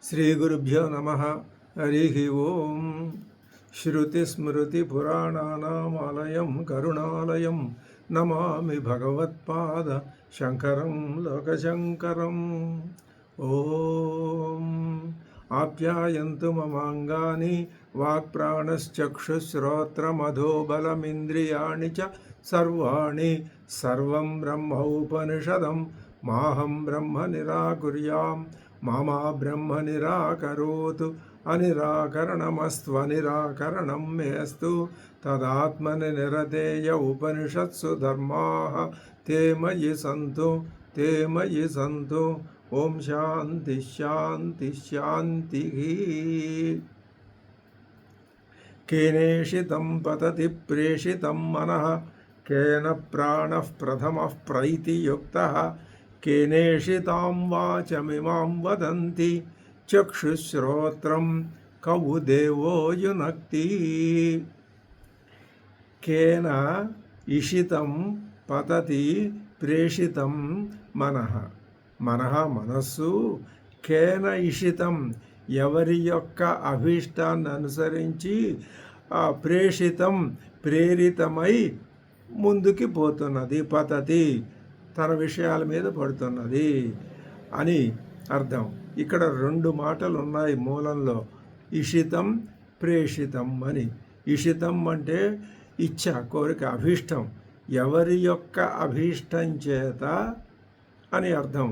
శ్రీగురుభ్యో నమః. హరి ఓం. శ్రుతిస్మృతిపురాణానామాలయం కరుణాలయం నమామి భగవత్పాద శంకరం లోకశంకరం. ఓం ఆప్యాయంతు మమాంగాని వాక్ప్రాణశ్చక్షుశ్రోత్రమధోబలమింద్రియాణి చ సర్వాణి సర్వం బ్రహ్మోపనిషదం మాహం బ్రహ్మ నిరాకుర్యాం మామా బ్రహ్మ నిరాకరోతు అనిరాకరణమస్త్వనిరాకరణం మేస్తు తదాత్మని నిరతేయ ఉపనిషత్సు ధర్మాః తే మయి సంతు. ఓం శాంతి శాంతి శాంతి. కేనేషితం పతతి ప్రేషితం మనః కేన ప్రాణః ప్రథమః ప్రైతియుక్తః కేనేషితాం వాచమిమాం వదంతి చక్షుశ్రోత్రం కౌ దేవో యునక్తి. కేన ఇషితం పతతి ప్రేషితం మనః. మనస్సు కేన ఇషితం ఎవరి యొక్క అభీష్టాన్ని అనుసరించి ప్రేషితం ప్రేరితమై ముందుకి పోతున్నది, పతతి తన విషయాల మీద పడుతున్నది అని అర్థం. ఇక్కడ రెండు మాటలు ఉన్నాయి మూలంలో, ఇషితం ప్రేషితం అని. ఇషితం అంటే ఇచ్ఛ, కోరిక, అభీష్టం, ఎవరి యొక్క అభీష్టం చేత అని అర్థం.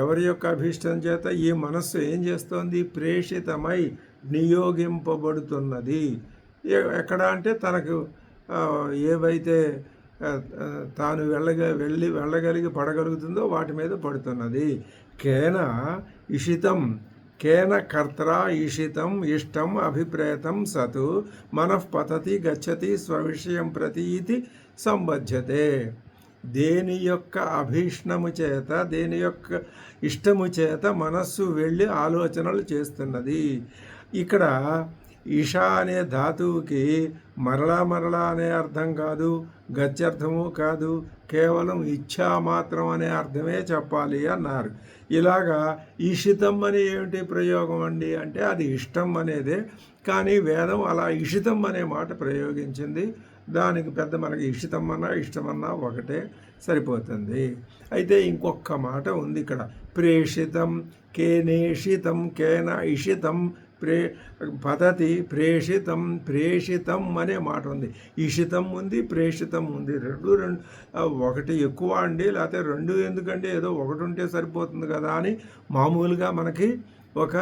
ఎవరి యొక్క అభీష్టం చేత ఈ మనస్సు ఏం చేస్తోంది? ప్రేషితమై నియోగింపబడుతున్నది. ఎక్కడ అంటే తనకు ఏవైతే తాను వెళ్ళగలిగి పడగలుగుతుందో వాటి మీద పడుతున్నది. కేన ఇషితం, కేన కర్త్రా ఇషితం ఇష్టం అభిప్రేతం సతు మనఃపతతి గచ్చతి స్వవిషయం ప్రతి ఇది సంబధ్యతే. దేని యొక్క అభీష్ణము చేత, దేని యొక్క ఇష్టము చేత మనస్సు వెళ్ళి ఆలోచనలు చేస్తున్నది. ఇక్కడ ఈషా అనే ధాతువుకి మరలా అనే అర్థం కాదు, గత్యర్థము కాదు, కేవలం ఇచ్ఛా మాత్రం అనే అర్థమే చెప్పాలి అన్నారు. ఇలాగా ఈషితం అని ఏమిటి ప్రయోగం అండి అంటే అది ఇష్టం అనేదే, కానీ వేదం అలా ఇషితం అనే మాట ప్రయోగించింది. దానికి పెద్ద మనకి ఇష్టమన్నా ఒకటే సరిపోతుంది. అయితే ఇంకొక మాట ఉంది ఇక్కడ, ప్రేషితం, కేనేషితం, కేన ఇషితం పతతి ప్రేషితం అనే మాట ఉంది. ఇషితం ఉంది, ప్రేషితం ఉంది. రెండు ఒకటి ఎక్కువ అండి, లేకపోతే రెండు ఎందుకంటే ఏదో ఒకటి ఉంటే సరిపోతుంది కదా అని మామూలుగా మనకి ఒక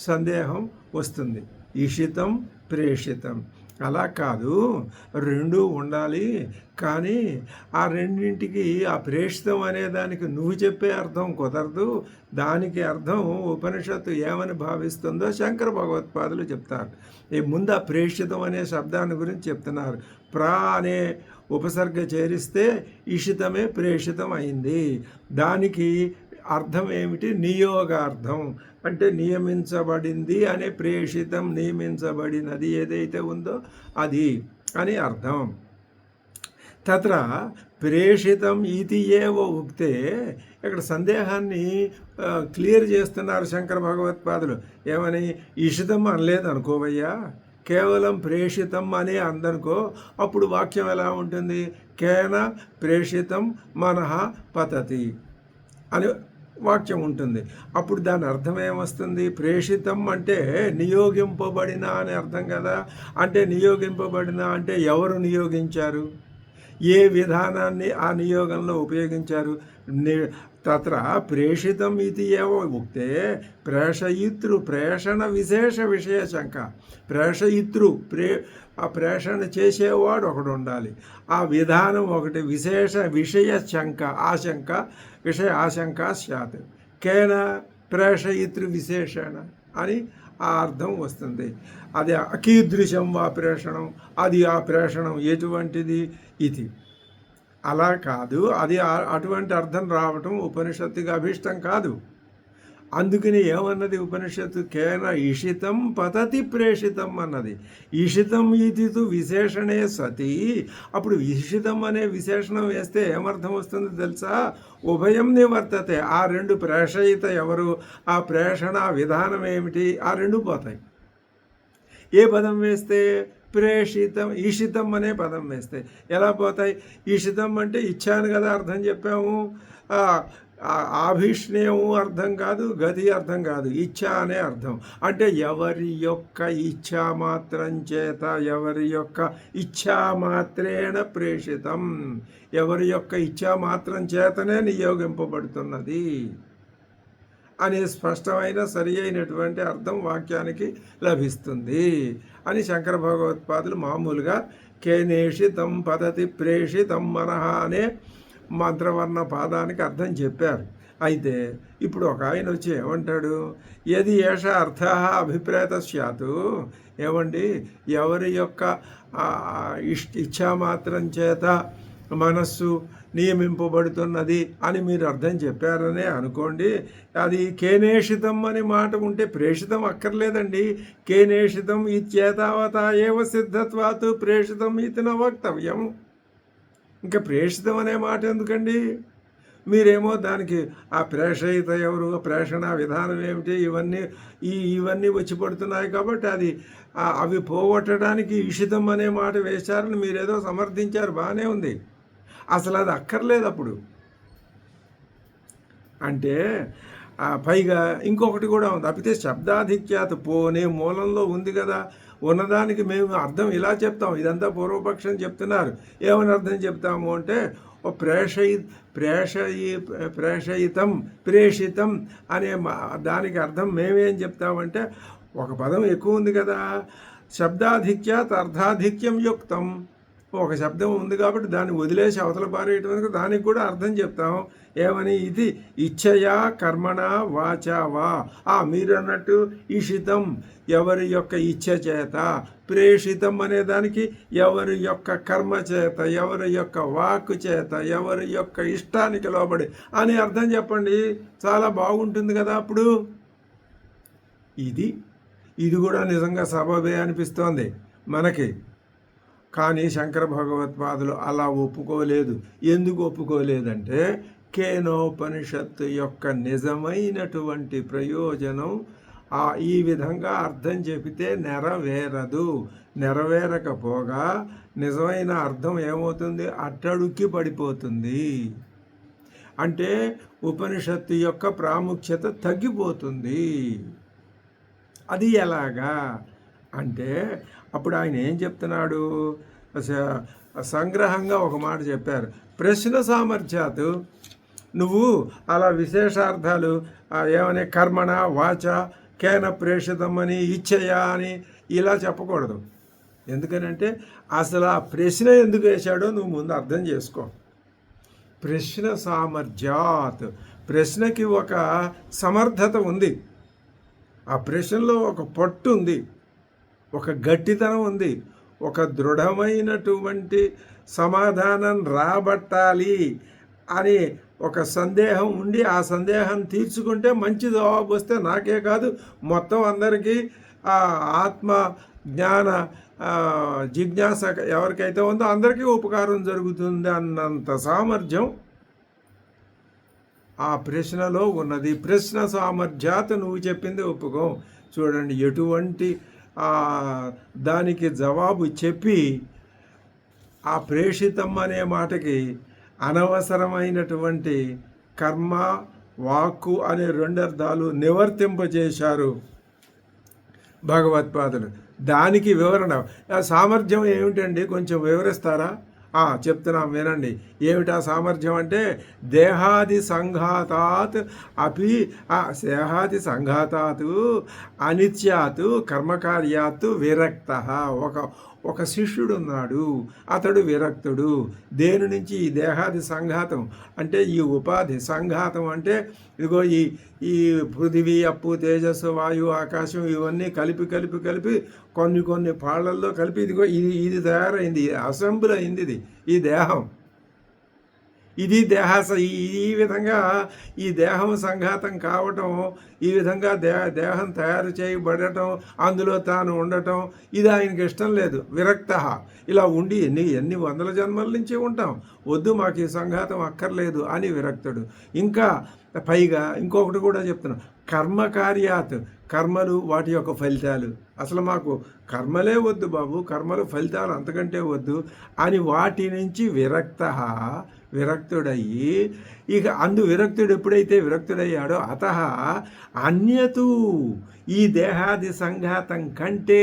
సందేహం వస్తుంది. ఇషితం ప్రేషితం అలా కాదు, రెండు ఉండాలి. కానీ ఆ రెండింటికి ఆ ప్రేషితం అనే దానికి నువ్వు చెప్పే అర్థం కుదరదు. దానికి అర్థం ఉపనిషత్తు ఏమని భావిస్తుందో శంకర భగవత్పాదులు చెప్తారు. ఈ ముందు ఆ ప్రేషితం అనే శబ్దాన్ని గురించి చెప్తున్నారు. ప్రా అనే ఉపసర్గ చేరిస్తే ఇషితమే ప్రేషితం అయింది. దానికి అర్థం ఏమిటి? నియోగార్థం అంటే నియమించబడింది అనే ప్రేషితం, నియమించబడినది ఏదైతే ఉందో అది అని అర్థం. తత్ర ప్రేషితం ఇది ఏవ ఉక్తే, ఇక్కడ సందేహాన్ని క్లియర్ చేస్తున్నారు శంకర భగవత్పాదులు. ఏమని? ఇషితం అనలేదు అనుకోవయ్యా, కేవలం ప్రేషితం అని అందనుకో, అప్పుడు వాక్యం ఎలా ఉంటుంది? కేన ప్రేషితం మనః పతతి అని వాక్యం ఉంటుంది. అప్పుడు దాని అర్థం ఏమొస్తుంది? ప్రేషితం అంటే నియోగింపబడిన అని అర్థం కదా. అంటే నియోగింపబడిన అంటే ఎవరు నియోగించారు, ఏ విధానాన్ని ఆ నియోగంలో ఉపయోగించారు? తత్ర ప్రేషితం ఇది ఏవో ఉక్తే ప్రేషయితృ ప్రేషణ విశేష విషయ శంక. ప్రేషయితృ ఆ ప్రేషణ చేసేవాడు ఒకడు ఉండాలి, ఆ విధానం ఒకటి, విశేష విషయ శంక ఆశంక విషయ ఆశంక స్యాత్. కేన ప్రేషయితృ విశేషణ అని ఆ అర్థం వస్తుంది. అది అకీదృశం వా ప్రేషణం, అది ఆ ప్రేషణం ఎటువంటిది ఇది. అలా కాదు, అది అటువంటి అర్థం రావటం ఉపనిషత్తుగా అభీష్టం కాదు. అందుకని ఏమన్నది ఉపనిషత్తు? కేన ఈషితం పతతి ప్రేషితం అన్నది. ఈషితం ఇతితు విశేషణే సతి. అప్పుడు ఈషితం అనే విశేషణం వేస్తే ఏమర్థం వస్తుంది తెలుసా? ఉభయం నివర్తతే. ఆ రెండు ప్రేషయిత ఎవరు, ఆ ప్రేషణ విధానం ఏమిటి, ఆ రెండు పోతాయి. ఏ పదం వేస్తే? ప్రేషితం, ఈషితం అనే పదం వేస్తే ఎలా పోతాయి? ఈషితం అంటే ఇచ్చాను కదా అర్థం చెప్పాము. ఆభీష్ణ్యము అర్థం కాదు, గతి అర్థం కాదు, ఇచ్ఛ అనే అర్థం. అంటే ఎవరి యొక్క ఇచ్ఛా మాత్రం చేత, ఎవరి యొక్క ఇచ్ఛా మాత్రేణ ప్రేషితం, ఎవరి యొక్క ఇచ్ఛా మాత్రం చేతనే నియోగింపబడుతున్నది అనే స్పష్టమైన సరి అయినటువంటి అర్థం వాక్యానికి లభిస్తుంది అని శంకర భగవత్పాదులు మామూలుగా కేనేషితం పదతి ప్రేషితం మనః అనే మంత్రవర్ణ పాదానికి అర్థం చెప్పారు. అయితే ఇప్పుడు ఒక ఆయన వచ్చి ఏమంటాడు? యది ఏష అర్థ అభిప్రేత స్యాతు. ఏమండి, ఎవరి యొక్క ఇచ్ఛామాత్రం చేత మనస్సు నియమింపబడుతున్నది అని మీరు అర్థం చెప్పారనే అనుకోండి. అది కేనేషితం అని మాట ఉంటే ప్రేషితం అక్కర్లేదండి. కేనేషితం ఇత్యేతావత ఏవ సిద్ధత్వాతు ప్రేషితం ఇది న వక్తవ్యం. ఇంకా ప్రేషితం అనే మాట ఎందుకండి? మీరేమో దానికి ఆ ప్రేషయిత ఎవరు, ప్రేషణ విధానం ఏమిటి, ఇవన్నీ వచ్చి పడుతున్నాయి కాబట్టి అవి పోగొట్టడానికి ఈషితం అనే మాట వేశారని మీరేదో సమర్థించారు, బాగానే ఉంది. అసలు అది అక్కర్లేదు అప్పుడు. అంటే పైగా ఇంకొకటి కూడా ఉంది. అపితే శబ్దాధిక్యాత పోనే మూలంలో ఉంది కదా, ఉన్నదానికి మేము అర్థం ఇలా చెప్తాం. ఇదంతా పూర్వపక్షం చెప్తున్నారు. ఏమని అర్థం చెప్తాము అంటే, ప్రేషయితం ప్రేషితం అనే దానికి అర్థం మేమేం చెప్తామంటే, ఒక పదం ఎక్కువ ఉంది కదా, శబ్దాధిక్యాత్ అర్థాధిక్యం యుక్తం. ఒక శబ్దం ఉంది కాబట్టి దాన్ని వదిలేసి అవతల పారేయటం, దానికి కూడా అర్థం చెప్తాం. ఏమని? ఇది ఇచ్ఛయా కర్మణ వాచా వా. మీరు అన్నట్టు ఈషితం ఎవరి యొక్క ఇచ్ఛ చేత, ప్రేషితం అనే దానికి ఎవరి యొక్క కర్మ చేత, ఎవరి యొక్క వాక్కు చేత, ఎవరి యొక్క ఇష్టానికి లోబడి అని అర్థం చెప్పండి. చాలా బాగుంటుంది కదా అప్పుడు. ఇది కూడా నిజంగా సబబే అనిపిస్తోంది మనకి. కానీ శంకర భగవత్పాదులు అలా ఒప్పుకోలేదు. ఎందుకు ఒప్పుకోలేదంటే, కేనోపనిషత్తు యొక్క నిజమైనటువంటి ప్రయోజనం ఈ విధంగా అర్థం చెబితే నెరవేరదు. నెరవేరకపోగా నిజమైన అర్థం ఏమవుతుంది? అట్టడుక్కి పడిపోతుంది. అంటే ఉపనిషత్తు యొక్క ప్రాముఖ్యత తగ్గిపోతుంది. అది ఎలాగా అంటే, అప్పుడు ఆయన ఏం చెప్తున్నాడు? సంగ్రహంగా ఒక మాట చెప్పారు. ప్రశ్న సామర్థ్యాత్ నువ్వు అలా విశేషార్థాలు ఏమని కర్మణ వాచ కేన ప్రేషితం అని ఇచ్ఛయా అని ఇలా చెప్పకూడదు. ఎందుకనంటే అసలు ఆ ప్రశ్న ఎందుకు వేశాడో నువ్వు ముందు అర్థం చేసుకో. ప్రశ్న సామర్థ్యాత్, ప్రశ్నకి ఒక సమర్థత ఉంది, ఆ ప్రశ్నలో ఒక పట్టు ఉంది, ఒక గట్టితనం ఉంది, ఒక దృఢమైనటువంటి సమాధానం రాబట్టాలి అని ఒక సందేహం ఉండి ఆ సందేహం తీర్చుకుంటే మంచి జవాబు వస్తే నాకే కాదు మొత్తం అందరికీ ఆత్మ జ్ఞాన జిజ్ఞాస ఎవరికైతే ఉందో అందరికీ ఉపకారం జరుగుతుంది అన్నంత సామర్థ్యం ఆ ప్రశ్నలో ఉన్నది. ప్రశ్న సామర్థ్యాత నువ్వు చెప్పింది ఒప్పుకోం. చూడండి, ఎటువంటి దానికి జవాబు చెప్పి ఆ ప్రేషితం అనే మాటకి అనవసరమైనటువంటి కర్మ వాక్కు అనే రెండు అర్థాలు నివర్తింపజేశారు భగవత్పాదులు. దానికి వివరణ సామర్థ్యం ఏమిటండి, కొంచెం వివరిస్తారా? చెప్తున్నాం వినండి. ఏమిటా సామర్థ్యం అంటే, దేహాది సంఘాతాత్ అపి దేహాది సంఘాతాత్ అనిత్యాత్ కర్మకార్యాత్ విరక్త. ఒక శిష్యుడు ఉన్నాడు, అతడు విరక్తుడు. దేని నుంచి? ఈ దేహాది సంఘాతం అంటే ఈ ఉపాధి. సంఘాతం అంటే ఇదిగో ఈ పృథివీ, అప్పు, తేజస్సు, వాయువు, ఆకాశం ఇవన్నీ కలిపి కొన్ని పాళ్ళల్లో కలిపి ఇదిగో ఇది తయారైంది, అసెంబుల్ అయింది ఈ దేహం. ఇది ఈ విధంగా ఈ దేహం సంఘాతం కావటం, ఈ విధంగా దేహం తయారు చేయబడటం, అందులో తాను ఉండటం, ఇది ఆయనకి ఇష్టం లేదు. విరక్త. ఇలా ఉండి ఎన్ని వందల జన్మల నుంచి ఉంటాం, వద్దు మాకు ఈ సంఘాతం అక్కర్లేదు అని విరక్తుడు. ఇంకా పైగా ఇంకొకటి కూడా చెప్తున్నాం, కర్మకార్యాత్, కర్మలు వాటి యొక్క ఫలితాలు, అసలు మాకు కర్మలే వద్దు బాబు, కర్మలు ఫలితాలు అంతకంటే వద్దు అని వాటి నుంచి విరక్తుడయ్యి, ఇక విరక్తుడు ఎప్పుడైతే విరక్తుడయ్యాడో అత అన్యతు, ఈ దేహాది సంఘాతం కంటే,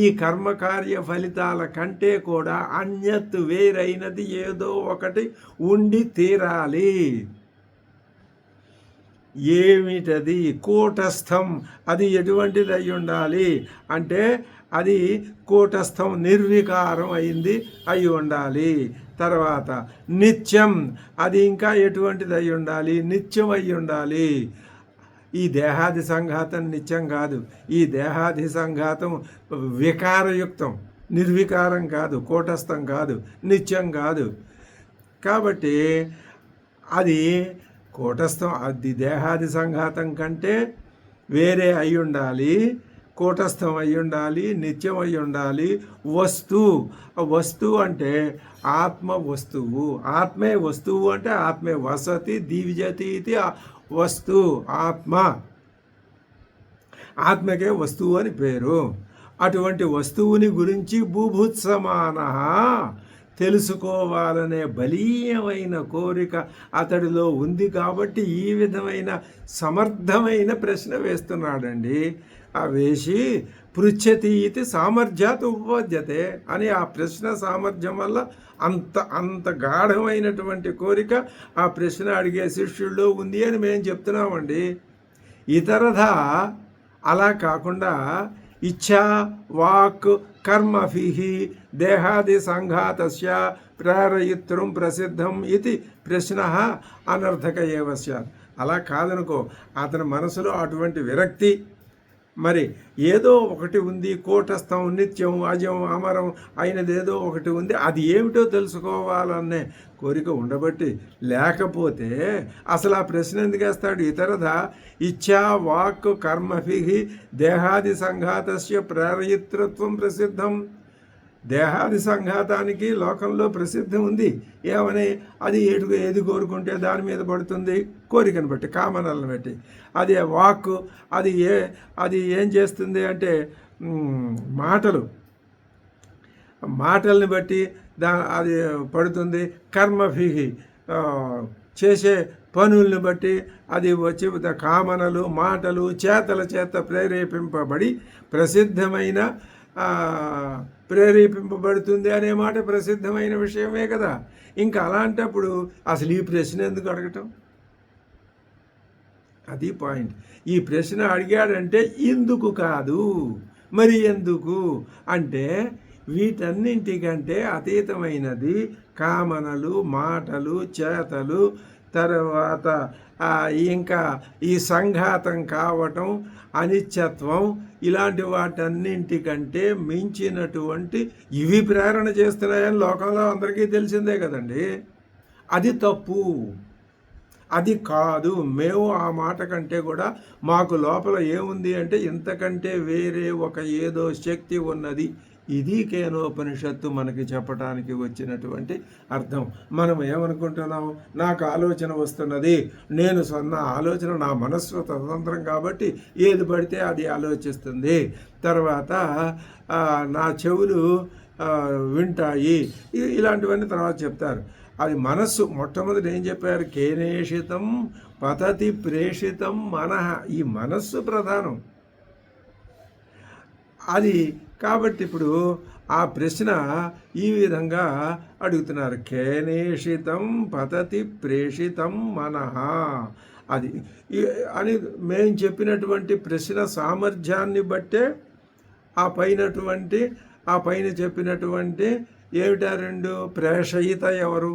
ఈ కర్మకార్య ఫలితాల కంటే కూడా అన్యత్ వేరైనది ఏదో ఒకటి ఉండి తీరాలి. ఏమిటది? కూటస్థం. అది ఎటువంటిది అయి ఉండాలి అంటే అది కూటస్థం, నిర్వికారం అయి ఉండాలి. తర్వాత నిత్యం, అది ఇంకా ఎటువంటిది అయి ఉండాలి? నిత్యం అయి ఉండాలి. ఈ దేహాది సంఘాతం నిత్యం కాదు, ఈ దేహాది సంఘాతం వికారయుక్తం, నిర్వికారం కాదు, కూటస్థం కాదు, నిత్యం కాదు. కాబట్టి అది కూటస్థం, అది దేహాది సంఘాతం కంటే వేరే అయి ఉండాలి, కూటస్థం అయి ఉండాలి, నిత్యం అయి ఉండాలి. వస్తువు అంటే ఆత్మ వస్తువు, ఆత్మే వస్తువు అంటే ఆత్మే వసతి దివిజతి ఇది ఆత్మకే వస్తువు అని పేరు. అటువంటి వస్తువుని గురించి బుభుత్సమాన, తెలుసుకోవాలనే బలీయమైన కోరిక అతడిలో ఉంది. కాబట్టి ఈ విధమైన సమర్థమైన ప్రశ్న వేస్తున్నాడండి. ఆ వేసి పృచ్ఛతి ఇది సామర్థ్యాత్ ఉపపద్యతే అని, ఆ ప్రశ్న సామర్థ్యం వల్ల అంత గాఢమైనటువంటి కోరిక ఆ ప్రశ్న అడిగే శిష్యుల్లో ఉంది అని మేము చెప్తున్నామండి. ఇతరధ అలా కాకుండా ఇచ్ఛా వాక్ కర్మభిః దేహాది సంఘాతస్య ప్రేరయిత్రం ప్రసిద్ధం ఇది ప్రశ్న అనర్థక ఏవ స్యాత్. అలా కాదనుకో, అతని మనసులో అటువంటి విరక్తి, మరి ఏదో ఒకటి ఉంది, కూటస్థం, నిత్యం, అజం, అమరం అయినది ఏదో ఒకటి ఉంది, అది ఏమిటో తెలుసుకోవాలనే కోరిక ఉండబట్టి, లేకపోతే అసలు ఆ ప్రశ్న ఎందుకు వేస్తాడు? ఇతరధ ఇచ్ఛా వాక్ కర్మభిః దేహాది సంఘాతస్య ప్రేరయితృత్వం ప్రసిద్ధం. దేహాది సంఘాతానికి లోకంలో ప్రసిద్ధి ఉంది. ఏమని? అది ఏది కోరుకుంటే దాని మీద పడుతుంది, కోరికను బట్టి, కామనలను బట్టి. అదే వాక్కు, అది ఏం చేస్తుంది అంటే మాటల్ని బట్టి అది పడుతుంది. కర్మభిః చేసే పనుల్ని బట్టి అది వచ్చి కామనలు, మాటలు, చేతల చేత ప్రేరేపింపబడి ప్రేరేపింపబడుతుంది అనే మాట ప్రసిద్ధమైన విషయమే కదా. ఇంకా అలాంటప్పుడు అసలు ఈ ప్రశ్న ఎందుకు అడగటం? అది పాయింట్. ఈ ప్రశ్న అడిగాడంటే ఇందుకు కాదు, మరి ఎందుకు అంటే వీటన్నింటికంటే అతీతమైనది కామనలు, మాటలు, చేతలు, తర్వాత ఇంకా ఈ సంఘాతం కావటం, అనిత్యత్వం, ఇలాంటి వాటన్నింటికంటే మించినటువంటి ఇవి ప్రేరణ చేస్తున్నాయని లోకంలో అందరికీ తెలిసిందే కదండి. అది తప్పు, అది కాదు. మేము ఆ మాట కంటే కూడా మాకు లోపల ఏముంది అంటే ఇంతకంటే వేరే ఒక ఏదో శక్తి ఉన్నది. ఇది కేనోపనిషత్తు మనకి చెప్పడానికి వచ్చినటువంటి అర్థం. మనం ఏమనుకుంటున్నాం? నాకు ఆలోచన వస్తున్నది, నేను ఆలోచన, నా మనస్సు స్వతంత్రం కాబట్టి ఏది పడితే అది ఆలోచిస్తుంది, తర్వాత నా చెవులు వింటాయి, ఇలాంటివన్నీ తర్వాత చెప్తారు. అది మనస్సు. మొట్టమొదటి ఏం చెప్పారు? కేనేషితం పతతి ప్రేషితం మనః. ఈ మనస్సు ప్రధానం. అది కాబట్టి ఇప్పుడు ఆ ప్రశ్న ఈ విధంగా అడుగుతున్నారు. కేనేషితం పతతి ప్రేషితం మనః. అది అని మేము చెప్పినటువంటి ప్రశ్న సామర్థ్యాన్ని బట్టే ఆ పైన చెప్పినటువంటి ఏమిటా రెండు ప్రేషయిత ఎవరు,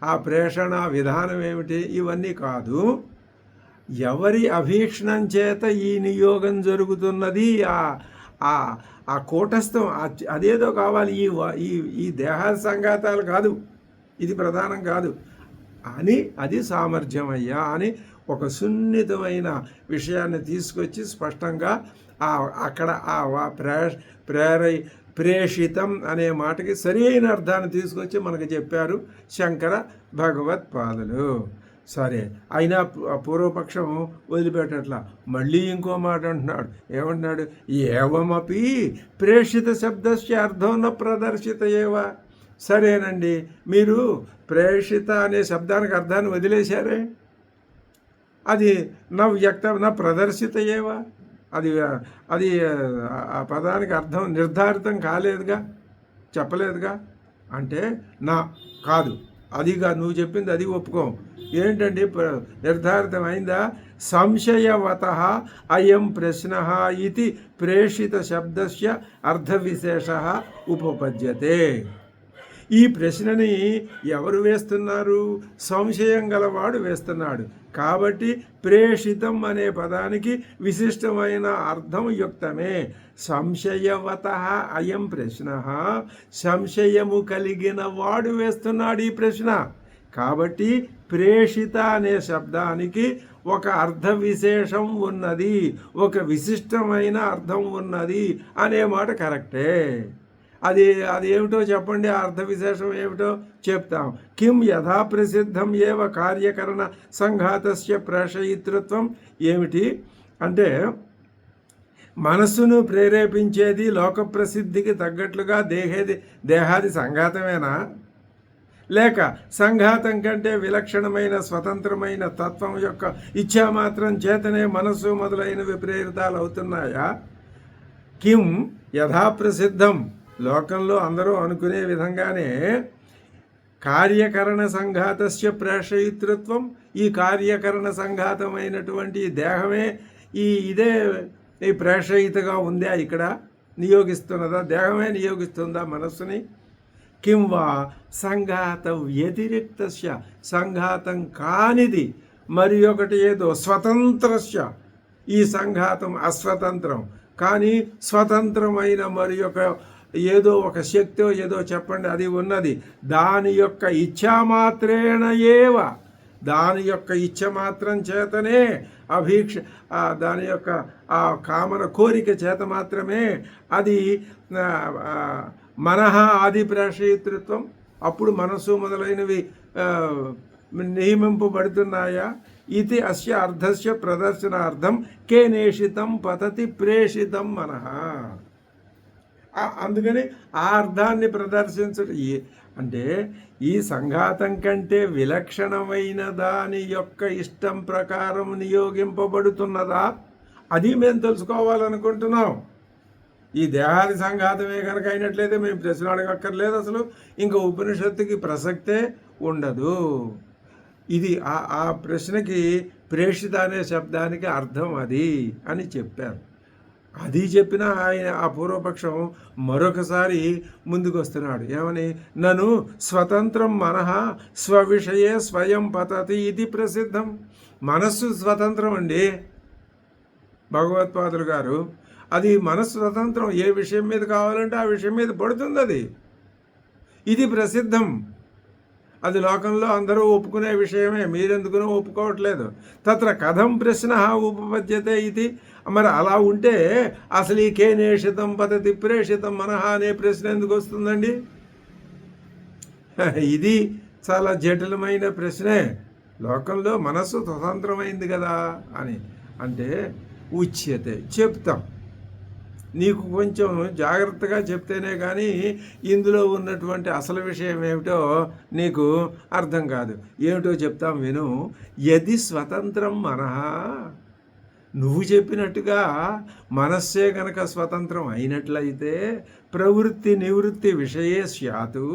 ఆ ప్రేషణ విధానం ఏమిటి, ఇవన్నీ కాదు. ఎవరి అభీక్షణం చేత ఈ నియోగం జరుగుతున్నది, ఆ కూటస్థం, అదేదో కావాలి. ఈ దేహాది సంఘాతాలు కాదు, ఇది ప్రధానం కాదు. అని అది సామర్థ్యం అయ్యా అని ఒక సున్నితమైన విషయాన్ని తీసుకొచ్చి స్పష్టంగా అక్కడ ప్రేషితం అనే మాటకి సరి అయిన అర్థాన్ని తీసుకొచ్చి మనకు చెప్పారు శంకర భగవత్పాదులు. సరే, అయినా పూర్వపక్షం వదిలిపెట్టట్లా, మళ్ళీ ఇంకో మాట అంటున్నాడు. ఏమంటున్నాడు? ఏవమపి ప్రేషిత శబ్దస్య అర్థం న ప్రదర్శిత ఏవ. సరేనండి, మీరు ప్రేషిత అనే శబ్దానికి అర్థాన్ని వదిలేశారే, అది నా వ్యక్త నా ప్రదర్శిత ఏవా, అది అది ఆ పదానికి అర్థం నిర్ధారితం కాలేదుగా, చెప్పలేదుగా. అంటే నా కాదు, అదిగా నువ్వు చెప్పింది అది ఒప్పుకోం. ఏంటండి నిర్ధారితమైందా? సంశయవత అయం ప్రశ్న ఇది ప్రేషిత శబ్దస్య అర్థవిశేష ఉపపద్యతే. ఈ ప్రశ్నని ఎవరు వేస్తున్నారు? సంశయం గలవాడు వేస్తున్నాడు. కాబట్టి ప్రేషితం అనే పదానికి విశిష్టమైన అర్థం యుక్తమే. సంశయవత అయం ప్రశ్న, సంశయము కలిగిన వాడు వేస్తున్నాడు ఈ ప్రశ్న. కాబట్టి ప్రేషిత అనే శబ్దానికి ఒక అర్థ విశేషం ఉన్నది, ఒక విశిష్టమైన అర్థం ఉన్నది అనే మాట కరెక్టే. అది ఏమిటో చెప్పండి, ఆ అర్థ విశేషం ఏమిటో చెప్తాం. కిం యథా ప్రసిద్ధం ఏవ కార్యకరణ సంఘాతస్య ప్రేషయితృత్వం. ఏమిటి అంటే, మనస్సును ప్రేరేపించేది లోక ప్రసిద్ధికి తగ్గట్లుగా దేహాది సంఘాతమేనా, లేక సంఘాతం కంటే విలక్షణమైన స్వతంత్రమైన తత్వం యొక్క ఇచ్ఛామాత్రం చేతనే మనస్సు మొదలైనవి ప్రేరితాలు అవుతున్నాయా? కిం యథాప్రసిద్ధం, లోకంలో అందరూ అనుకునే విధంగానే కార్యకరణ సంఘాతస్య ప్రేషయితృత్వం, ఈ కార్యకరణ సంఘాతమైనటువంటి దేహమే ఇదే ఈ ప్రేషయితగా ఉందా, ఇక్కడ నియోగిస్తున్నదా, దేహమే నియోగిస్తుందా మనస్సుని? కిం వా సంఘాత వ్యతిరిక్తస్య, సంఘాతం కానిది మరి ఒకటి ఏదో స్వతంత్రస్య, ఈ సంఘాతం అస్వతంత్రం కానీ స్వతంత్రమైన మరి ఏదో ఒక శక్తి ఏదో చెప్పండి అది ఉన్నది, దాని యొక్క ఇచ్ఛామాత్రేణ ఏవ, దాని యొక్క ఇచ్ఛ మాత్రం చేతనే అభీక్ష, దాని యొక్క ఆ కామన కోరిక చేత మాత్రమే అది మనః ఆది ప్రేషయితృత్వం. అప్పుడు మనస్సు మొదలైనవి నియమింపబడుతున్నాయా? ఇది అస్య అర్థస్య ప్రదర్శనార్థం కేనేషితం పతతి ప్రేషితం మనః. అందుకని ఆ అర్థాన్ని ప్రదర్శించడం అంటే ఈ సంఘాతం కంటే విలక్షణమైన దాని యొక్క ఇష్టం ప్రకారం నియోగింపబడుతున్నదా, అది మేము తెలుసుకోవాలనుకుంటున్నాం. ఈ దేహాది సంఘాతమే కనుక అయినట్లయితే మేము ప్రశ్న అడగక్కర్లేదు, అసలు ఇంకా ఉపనిషత్తుకి ప్రసక్తే ఉండదు. ఇది ఆ ప్రశ్నకి ప్రేషిత అనే శబ్దానికి అర్థం అది అని చెప్పారు. అది చెప్పిన ఆయన ఆ పూర్వపక్షం మరొకసారి ముందుకు వస్తున్నాడు. ఏమని? నను స్వతంత్రం మనః స్వవిషయే స్వయం పతతి ఇది ప్రసిద్ధం. మనస్సు స్వతంత్రం అండి భగవత్పాదులు గారు. అది మనస్సు స్వతంత్రం, ఏ విషయం మీద కావాలంటే ఆ విషయం మీద పడుతుంది. అది ఇది ప్రసిద్ధం, అది లోకంలో అందరూ ఒప్పుకునే విషయమే, మీరెందుకునో ఒప్పుకోవట్లేదు. తత్ర కథం ప్రశ్న ఉపపద్యతే ఇది. మరి అలా ఉంటే అసలు ఈ కేనేషితం పద్ధతి ప్రేషితం మనః అనే ప్రశ్న ఎందుకు వస్తుందండి? ఇది చాలా జటిలమైన ప్రశ్నే. లోకంలో మనస్సు స్వతంత్రమైంది కదా అని అంటే ఉచ్యతే, చెప్తాం. నీకు కొంచెం జాగ్రత్తగా చెప్తేనే కానీ ఇందులో ఉన్నటువంటి అసలు విషయం ఏమిటో నీకు అర్థం కాదు. ఏమిటో చెప్తాం విను. యది స్వతంత్రం మనః, నువ్వు చెప్పినట్టుగా మనస్సే కనుక స్వతంత్రం అయినట్లయితే ప్రవృత్తి నివృత్తి విషయే స్యాతు,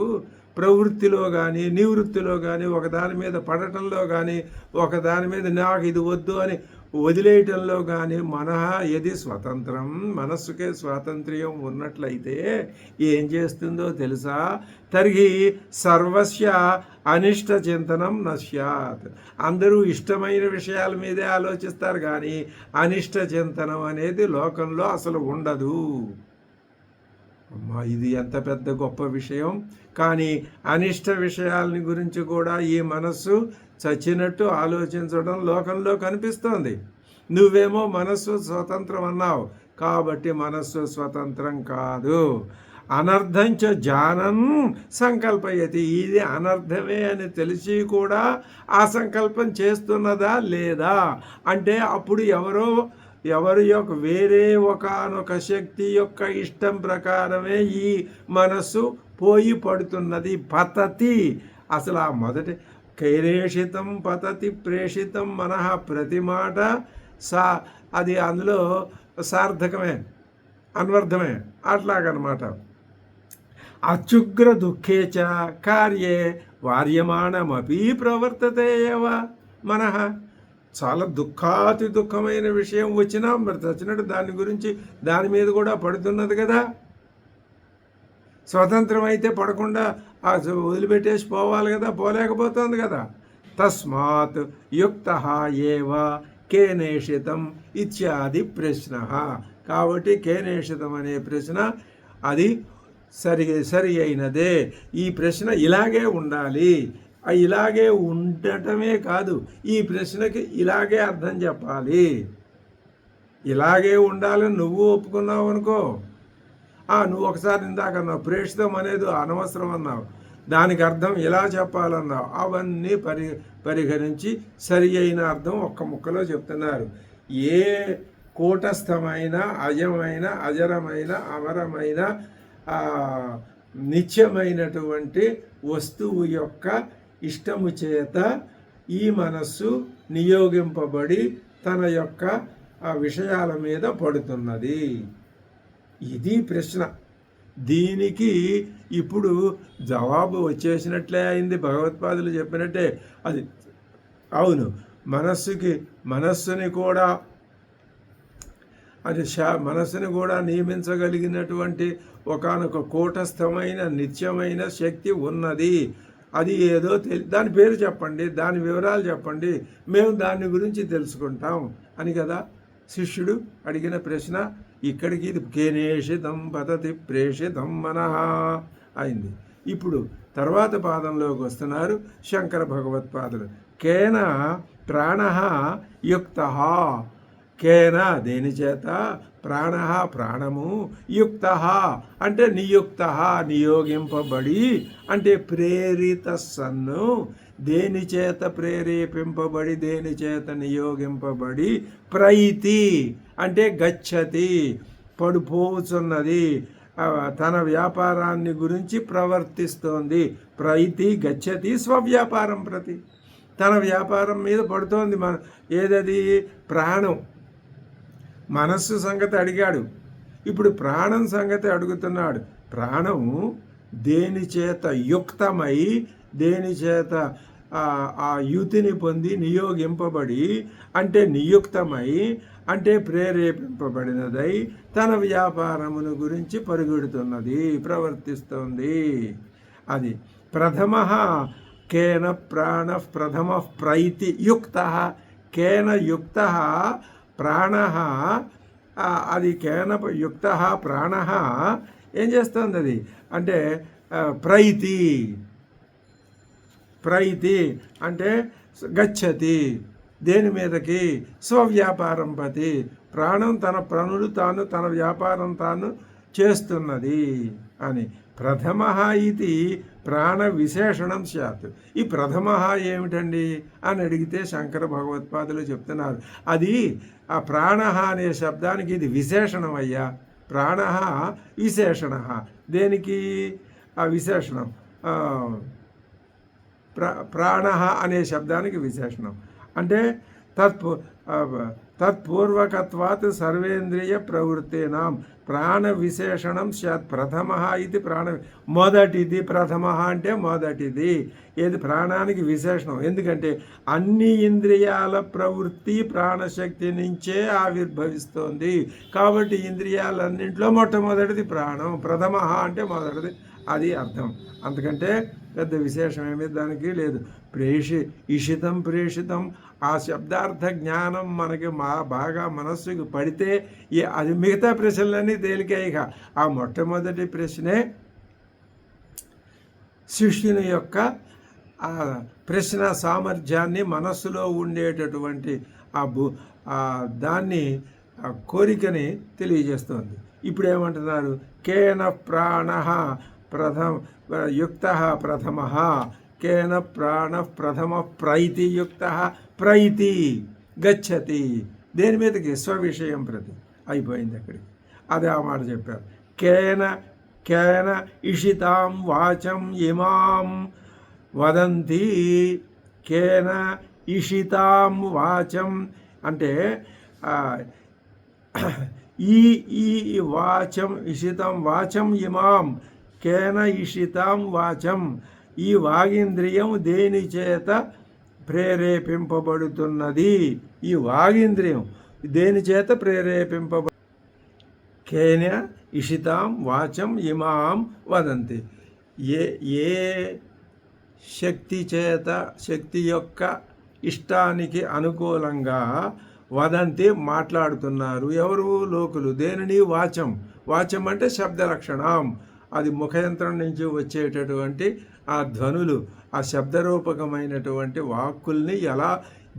ప్రవృత్తిలో కానీ నివృత్తిలో కానీ ఒకదాని మీద పడటంలో కానీ ఒకదాని మీద నాకు ఇది వద్దు అని వదిలేయటంలో కానీ మనః యది స్వతంత్రం, మనస్సుకే స్వాతంత్ర్యం ఉన్నట్లయితే ఏం చేస్తుందో తెలుసా? తర్హి సర్వస్య అనిష్ట చింతనం నశ్యాత్. అందరూ ఇష్టమైన విషయాల మీదే ఆలోచిస్తారు కానీ అనిష్ట చింతనం అనేది లోకంలో అసలు ఉండదు. అమ్మా, ఇది ఎంత పెద్ద గొప్ప విషయం. కానీ అనిష్ట విషయాలని గురించి కూడా ఈ మనస్సు చచ్చినట్టు ఆలోచించడం లోకంలో కనిపిస్తోంది. నువ్వేమో మనస్సు స్వతంత్రం అన్నావు, కాబట్టి మనస్సు స్వతంత్రం కాదు. అనర్థంచ జానం సంకల్పయతి. ఇది అనర్థమే అని తెలిసి కూడా ఆ సంకల్పం చేస్తున్నదా లేదా అంటే అప్పుడు ఎవరి యొక్క వేరే ఒకానొక శక్తి యొక్క ఇష్టం ప్రకారమే ఈ మనస్సు పోయి పడుతున్నది. పతతి. అసలు ఆ మొదటి కైరేషితం పతతి ప్రేషితం మనః ప్రతి మాట అది అందులో సార్థకమే, అన్వర్థమే. అట్లాగనమాట. అత్యుగ్ర దుఃఖేచ కార్యే వార్యమాణమపి ప్రవర్తతే ఏవ మనః. చాలా దుఃఖాతి దుఃఖమైన విషయం వచ్చినా మరి చచ్చినట్టు దాని మీద కూడా పడుతున్నది కదా. స్వతంత్రం అయితే పడకుండా వదిలిపెట్టేసి పోవాలి కదా, పోలేకపోతుంది కదా. తస్మాత్ యుక్త ఏవ కేనేషితం ఇత్యాది ప్రశ్న. కాబట్టి కేనేషితం అనే ప్రశ్న అది సరి అయినదే. ఈ ప్రశ్న ఇలాగే ఉండాలి. ఇలాగే ఉండటమే కాదు, ఈ ప్రశ్నకి ఇలాగే అర్థం చెప్పాలి. ఇలాగే ఉండాలని నువ్వు ఒప్పుకున్నావు అనుకో, నువ్వు ఒకసారి ఇందాక అన్నావు ప్రేషితం అనేది అనవసరం అన్నావు, దానికి అర్థం ఇలా చెప్పాలన్నావు. అవన్నీ పరిగణించి సరి అయిన అర్థం ఒక్క ముక్కలో చెప్తున్నారు. ఏ కూటస్థమైన అజమైన అజరమైన అమరమైన నిత్యమైనటువంటి వస్తువు యొక్క ఇష్టము చేత ఈ మనస్సు నియోగింపబడి తన యొక్క విషయాల మీద పడుతున్నది. ఇది ప్రశ్న. దీనికి ఇప్పుడు జవాబు వచ్చేసినట్లే అయింది. భగవత్పాదులు చెప్పినట్టే అది అవును. మనస్సుని కూడా నియమించగలిగినటువంటి ఒకానొక కూటస్థమైన నిత్యమైన శక్తి ఉన్నది. అది ఏదో దాని పేరు చెప్పండి, దాని వివరాలు చెప్పండి, మేము దాని గురించి తెలుసుకుంటాం అని కదా శిష్యుడు అడిగిన ప్రశ్న. ఇక్కడికి ఇది కేనేషితం పతతి ప్రేషితం మనః అయింది. ఇప్పుడు తర్వాత పాదంలోకి వస్తున్నారు శంకర భగవత్పాదులు. కేన ప్రాణః యుక్తః. కేన దేని చేత, ప్రాణః ప్రాణము, యుక్తః అంటే నియుక్తః నియోగింపబడి, అంటే ప్రేరిత సన్ను, దేని చేత ప్రేరేపింపబడి దేని చేత నియోగింపబడి, ప్రైతి అంటే గచ్చతి పడిపోతున్నది, తన వ్యాపారాన్ని గురించి ప్రవర్తిస్తోంది. ప్రైతి గచ్చతి స్వవ్యాపారం ప్రతి, తన వ్యాపారం మీద పడుతోంది. ఏదది ప్రాణం. మనస్సు సంగతి అడిగాడు, ఇప్పుడు ప్రాణం సంగతి అడుగుతున్నాడు. ప్రాణం దేని చేత యుక్తమై, దేని చేత ఆ యుతిని పొంది నియోగింపబడి, అంటే నియుక్తమై అంటే ప్రేరేపింపబడినదై తన వ్యాపారమును గురించి పరుగుడుతున్నది, ప్రవర్తిస్తోంది. అది ప్రథమ కేన ప్రాణ ప్రథమ ప్రైతి యుక్త. కేన యుక్త ప్రాణ, అది కేన యుక్త ప్రాణ ఏం చేస్తుంది అది అంటే ప్రైతి అంటే గచ్చతి దేని మీదకి, స్వవ్యాపారం పతి. ప్రాణం తన పనులు తాను, తన వ్యాపారం తాను చేస్తున్నది అని. ప్రథమ ఇది ప్రాణ విశేషణం స్యాత్. ఈ ప్రథమ ఏమిటండి అని అడిగితే శంకర భగవత్పాదులు చెప్తున్నారు, అది ఆ ప్రాణ అనే శబ్దానికి ఇది విశేషణం అయ్యా. ప్రాణ విశేషణ. దేనికి ఆ విశేషణం? ప్రాణ అనే శబ్దానికి విశేషణం అంటే తత్పూర్వకత్వాత్ సర్వేంద్రియ ప్రవృత్తేనాం ప్రాణ విశేషణం స్యాత్. ప్రథమ ఇది ప్రాణ, మొదటిది. ప్రథమ అంటే మొదటిది. ఏది ప్రాణానికి విశేషణం. ఎందుకంటే అన్ని ఇంద్రియాల ప్రవృత్తి ప్రాణశక్తి నుంచే ఆవిర్భవిస్తోంది. కాబట్టి ఇంద్రియాలన్నింటిలో మొట్టమొదటిది ప్రాణం. ప్రథమ అంటే మొదటిది అది అర్థం. అంతకంటే పెద్ద విశేషం ఏమీ దానికి లేదు. ఇషితం ప్రేషితం ఆ శబ్దార్థ జ్ఞానం మనకి బాగా మనస్సుకు పడితే అది మిగతా ప్రశ్నలన్నీ తేలికాయి. ఇక ఆ మొట్టమొదటి ప్రశ్నే శిష్యుని యొక్క ఆ ప్రశ్న సామర్థ్యాన్ని, మనస్సులో ఉండేటటువంటి దాన్ని కోరికని తెలియజేస్తుంది. ఇప్పుడు ఏమంటున్నారు? కేన ప్రాణ యుక్త ప్రథమ, కేన ప్రాణ ప్రథమ ప్రైతియుక్త ప్రైతి గచ్చతి. దేని మీదకి? స్వవిషయం ప్రతి. అయిపోయింది అక్కడికి. అదే ఆ మాట చెప్పారు. కేన ఇషితాం వాచం ఇమాం వదంతి. కేన ఇషితాం వాచం అంటే ఈ వాచం ఇషితం వాచం ఇమాం కేన ఇషితాం వాచం. ఈ వాగింద్రియం దేని చేత ప్రేరేపింపబడుతున్నది? ఈ వాగింద్రియం దేని చేత కేన ఇషితాం వాచం ఇమాం వదంతి. ఏ శక్తి చేత, శక్తి యొక్క ఇష్టానికి అనుకూలంగా వదంతి మాట్లాడుతున్నారు. ఎవరు? లోకులు. దేనిని? వాచం. వాచం అంటే శబ్ద లక్షణం. అది ముఖయంత్రం నుంచి వచ్చేటటువంటి ఆ ధ్వనులు, ఆ శబ్దరూపకమైనటువంటి వాక్కుల్ని ఎలా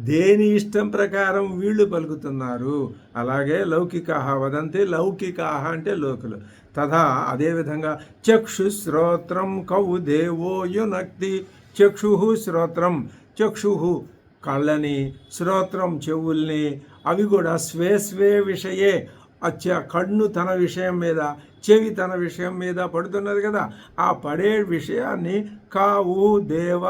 దేని ఇష్టం ప్రకారం వీళ్ళు పలుకుతున్నారు. అలాగే లౌకికాహ వదంతి. లౌకికాహ అంటే లోకులు. తథా అదేవిధంగా చక్షు శ్రోత్రం కౌ దేవో యునక్తి. చక్షు శ్రోత్రం, చక్షు కళ్ళని, శ్రోత్రం చెవుల్ని, అవి కూడా స్వే విషయే. కన్ను తన విషయం మీద, చెవి తన విషయం మీద పడుతున్నది కదా. ఆ పడే విషయాన్ని కావు దేవ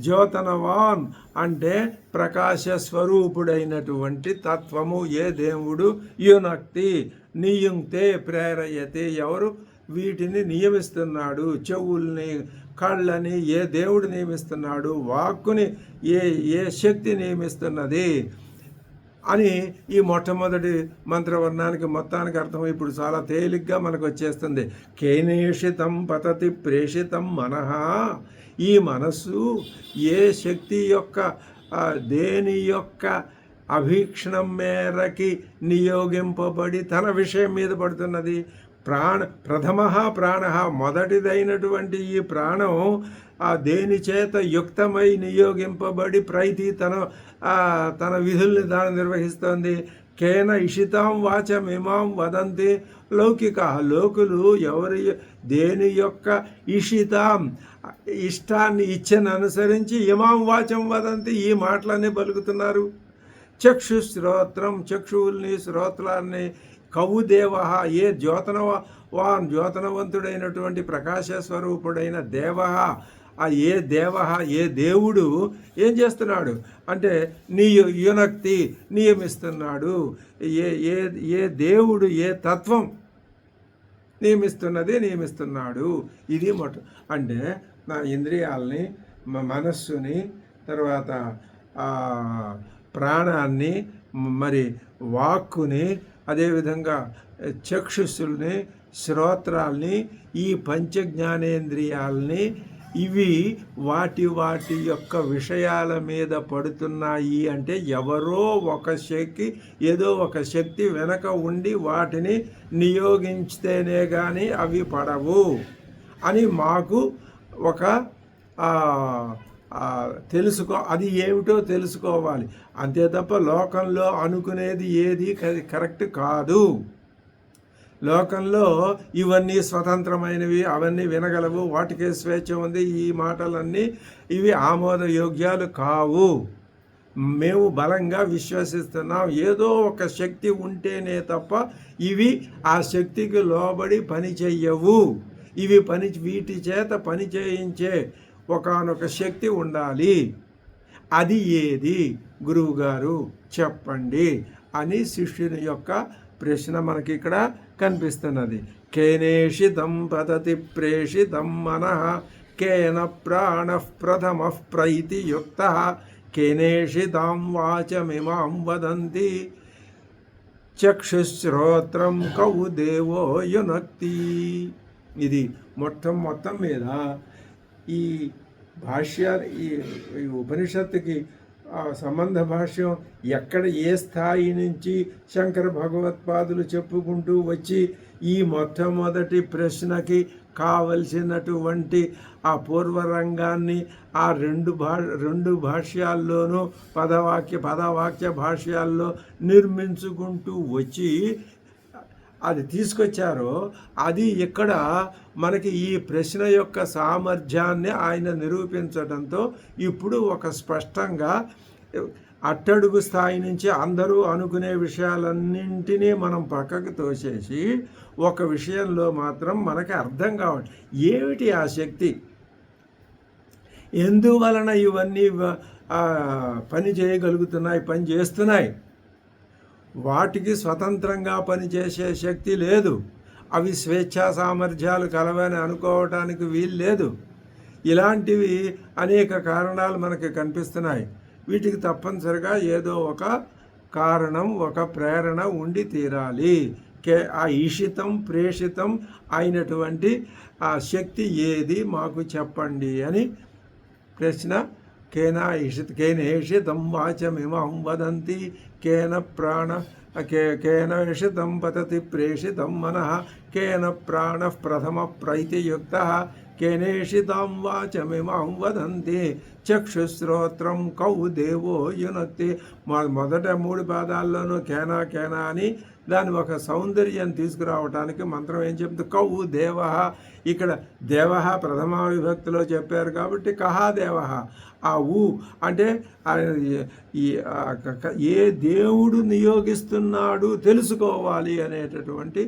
జ్యోతనవాన్ అంటే ప్రకాశ స్వరూపుడైనటువంటి తత్వము ఏ దేవుడు యునక్తి నియుంక్తే ప్రేరయతే. ఎవరు వీటిని నియమిస్తున్నాడు? చెవుల్ని, కళ్ళని ఏ దేవుడు నియమిస్తున్నాడు? వాక్కుని ఏ శక్తి నియమిస్తున్నది అని ఈ మొట్టమొదటి మంత్రవర్ణానికి మొత్తానికి అర్థం ఇప్పుడు చాలా తేలిగ్గా మనకు వచ్చేస్తుంది. కేనేషితం పతతి ప్రేషితం మనః. ఈ మనస్సు ఏ శక్తి యొక్క, దేని యొక్క అభీక్షణం మేరకి నియోగింపబడి తన విషయం మీద పడుతున్నది? ప్రథమ ప్రాణ, మొదటిదైనటువంటి ఈ ప్రాణం దేని చేత యుక్తమై నియోగింపబడి ప్రైతి తన విధుల్ని తాను నిర్వహిస్తోంది. కేన ఇషితాం వాచం ఇమాం వదంతి లౌకిక. లోకులు దేని యొక్క ఇషితాం ఇష్టాన్ని, ఇచ్చని అనుసరించి ఇమాం వాచం వదంతి ఈ మాటలన్నీ పలుకుతున్నారు. చక్షు శ్రోత్రం, చక్షువుల్ని, శ్రోత్రాన్ని, కవుదేవ ఏ జ్యోతనవంతుడైనటువంటి ప్రకాశ స్వరూపుడైన దేవ. ఏ దేవుడు ఏం చేస్తున్నాడు అంటే యునక్తి నియమిస్తున్నాడు. ఏ దేవుడు, ఏ తత్వం నియమిస్తున్నాడు. ఇది అంటే నా ఇంద్రియాలని, మనస్సుని, తర్వాత ప్రాణాన్ని, మరి వాక్కుని, అదేవిధంగా చక్షుస్సుల్ని, శ్రోత్రాల్ని, ఈ పంచజ్ఞానేంద్రియాలని, ఇవి వాటి యొక్క విషయాల మీద పడుతున్నాయి అంటే ఎవరో ఒక శక్తి, ఏదో ఒక శక్తి వెనక ఉండి వాటిని నియోగించితేనే కానీ అవి పడవు అని మాకు ఒక అది ఏమిటో తెలుసుకోవాలి. అంతే తప్ప లోకంలో అనుకునేది ఏది కరెక్ట్ కాదు. లోకంలో ఇవన్నీ స్వతంత్రమైనవి, అవన్నీ వినగలవు, వాటికే స్వేచ్ఛ ఉంది, ఈ మాటలన్నీ ఇవి ఆమోదయోగ్యాలు కావు. మేము బలంగా విశ్వసిస్తున్నాం ఏదో ఒక శక్తి ఉంటేనే తప్ప ఇవి ఆ శక్తికి లోబడి పని చెయ్యవు. వీటి చేత పని చేయించే ఒకానొక శక్తి ఉండాలి. అది ఏది గురువుగారు చెప్పండి అని శిష్యుని యొక్క ప్రశ్న మనకి ఇక్కడ కనిపిస్తున్నది. కేనేషితం పతతి ప్రేషితం మనః కేన ప్రాణ ప్రథమ ప్రైతియుక్త కేనేషితాం వాచమిమాం వదంతి చక్షుశ్రోత్రం కౌ దేవో యునక్తి. ఇది మొత్తం మీద ఈ భాష్యాలు ఈ ఉపనిషత్తుకి సంబంధ భాష్యం ఎక్కడ ఏ స్థాయి నుంచి శంకర భగవత్పాదులు చెప్పుకుంటూ వచ్చి ఈ మొట్టమొదటి ప్రశ్నకి కావలసినటువంటి ఆ పూర్వరంగాన్ని ఆ రెండు భాష్యాల్లోనూ పదవాక్య భాష్యాల్లో నిర్మించుకుంటూ వచ్చి అది తీసుకొచ్చారో అది ఇక్కడ మనకి ఈ ప్రశ్న యొక్క సామర్థ్యాన్ని ఆయన నిరూపించడంతో ఇప్పుడు ఒక స్పష్టంగా అట్టడుగు స్థాయి నుంచి అందరూ అనుకునే విషయాలన్నింటినీ మనం పక్కకు తోసేసి ఒక విషయంలో మాత్రం మనకి అర్థం కావాలి, ఏమిటి ఆ శక్తి, ఎందువలన ఇవన్నీ పని చేయగలుగుతున్నాయి, పని చేస్తున్నాయి. వాటికి స్వతంత్రంగా పనిచేసే శక్తి లేదు, అవి స్వేచ్ఛా సామర్థ్యాలు కలవని అనుకోవటానికి వీలు లేదు. ఇలాంటివి అనేక కారణాలు మనకి కనిపిస్తున్నాయి. వీటికి తప్పనిసరిగా ఏదో ఒక కారణం, ఒక ప్రేరణ ఉండి తీరాలి. ఆ ఈషితం ప్రేషితం అయినటువంటి ఆ శక్తి ఏది మాకు చెప్పండి అని ప్రశ్న. కేనేషితం వాచమిమం వదంతి కేన ప్రాణ కేనేషితం పతతి ప్రేషితం మనః కేన ప్రాణ ప్రథమ ప్రైతియుక్తః కేనేషితాం వాచమిమం వదంతి చక్షుశ్రోత్రం కౌ దేవో యునక్తి. మొదట 3 పాదాల్లోనూ కేనా కేనా అని దాని ఒక సౌందర్యం తీసుకురావటానికి మంత్రం ఏం చెప్తుంది, కౌ దేవ. ఇక్కడ దేవ ప్రథమ విభక్తిలో చెప్పారు కాబట్టి కహా దేవ. ఆ అంటే ఏ దేవుడు నియోగిస్తున్నాడు తెలుసుకోవాలి అనేటటువంటి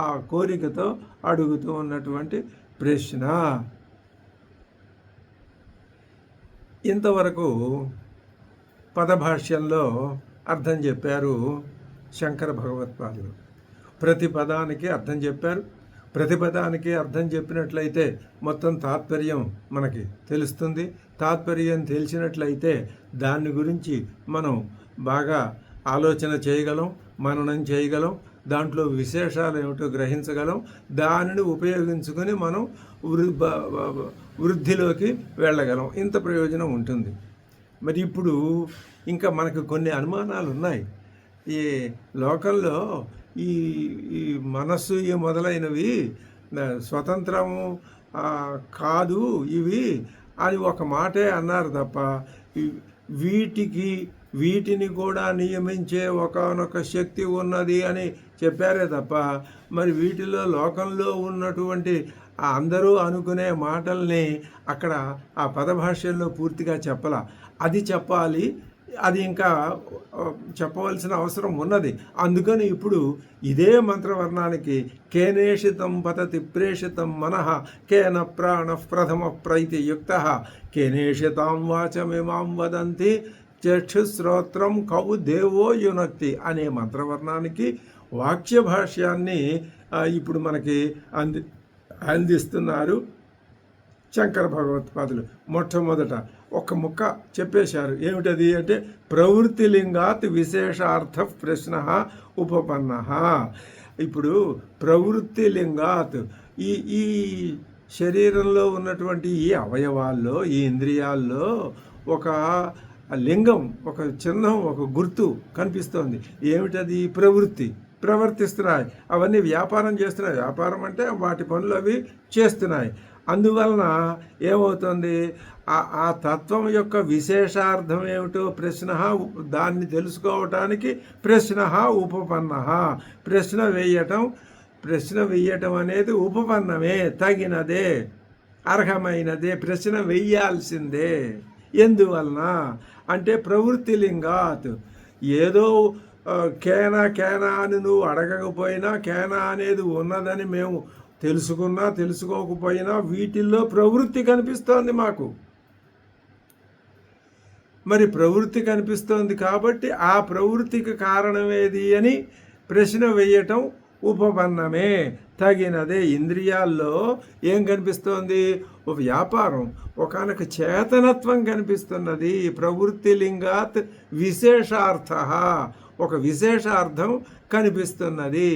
ఆ కోరికతో అడుగుతూ ఉన్నటువంటి ప్రశ్న. ఇంతవరకు పదభాష్యంలో అర్థం చెప్పారు శంకర భగవత్పాదులు. ప్రతి పదానికి అర్థం చెప్పారు. ప్రతి పదానికి అర్థం చెప్పినట్లయితే మొత్తం తాత్పర్యం మనకి తెలుస్తుంది. తాత్పర్యం తెలిసినట్లయితే దాని గురించి మనం బాగా ఆలోచన చేయగలం, మననం చేయగలం, దాంట్లో విశేషాలు ఏమిటో గ్రహించగలం. దానిని ఉపయోగించుకొని మనం వృద్ధిలోకి వెళ్ళగలం. ఇంత ప్రయోజనం ఉంటుంది. మరి ఇప్పుడు ఇంకా మనకు కొన్ని అనుమానాలు ఉన్నాయి. ఈ లోకంలో ఈ మనస్సు ఈ మొదలైనవి స్వతంత్రము కాదు ఇవి అని ఒక మాటే అన్నారు తప్ప వీటిని కూడా నియమించే ఒకానొక శక్తి ఉన్నది అని చెప్పారే తప్ప మరి వీటిలో లోకంలో ఉన్నటువంటి అందరూ అనుకునే మాటల్ని అక్కడ ఆ పదభాషల్లో పూర్తిగా చెప్పాల. అది చెప్పాలి, అది ఇంకా చెప్పవలసిన అవసరం ఉన్నది. అందుకని ఇప్పుడు ఇదే మంత్రవర్ణానికి కేనేషితం పతతి ప్రేషితం మనః కేన ప్రాణ ప్రథమ ప్రైతియుక్తః కేనేషితాం వాచమిమాం వదంతి చక్షుశ్రోత్రం కౌ దేవో యునక్తి అనే మంత్రవర్ణానికి వాక్య భాష్యాన్ని ఇప్పుడు మనకి అందిస్తున్నారు శంకర భగవత్పాదులు. మొట్టమొదట ఒక ముక్క చెప్పేశారు. ఏమిటది అంటే ప్రవృత్తి లింగాత్ విశేషార్థ ప్రశ్న ఉపపన్న. ఇప్పుడు ప్రవృత్తి లింగాత్ ఈ శరీరంలో ఉన్నటువంటి ఈ అవయవాల్లో, ఈ ఇంద్రియాల్లో ఒక లింగం, ఒక చిహ్నం, ఒక గుర్తు కనిపిస్తోంది. ఏమిటది? ప్రవృత్తి. ప్రవర్తిస్తున్నాయి, అవన్నీ వ్యాపారం చేస్తున్నాయి. వ్యాపారం అంటే వాటి పనులు అవి చేస్తున్నాయి. అందువలన ఏమవుతుంది, ఆ తత్వం యొక్క విశేషార్థం ఏమిటో ప్రశ్న, దాన్ని తెలుసుకోవటానికి ప్రశ్న ఉపపన్న. ప్రశ్న వేయటం అనేది ఉపపన్నమే, తగినదే, అర్హమైనదే, ప్రశ్న వెయ్యాల్సిందే. ఎందువలన అంటే ప్రవృత్తి లింగాత్. ఏదో కేనా అని నువ్వు అడగకపోయినా కేనా అనేది ఉన్నదని మేము తెలుసుకున్నా తెలుసుకోకపోయినా వీటిల్లో ప్రవృత్తి కనిపిస్తోంది మాకు. మరి ప్రవృత్తి కనిపిస్తోంది కాబట్టి ఆ ప్రవృత్తికి కారణమేది అని ప్రశ్న వేయటం ఉపపన్నమే, తగినదే. ఇంద్రియాల్లో ఏం కనిపిస్తోంది? ఒక వ్యాపారం, ఒకనొక చేతనత్వం కనిపిస్తున్నది. ప్రవృత్తి లింగాత్ విశేషార్థ ఒక విశేష అర్థం కనిపిస్తున్నది.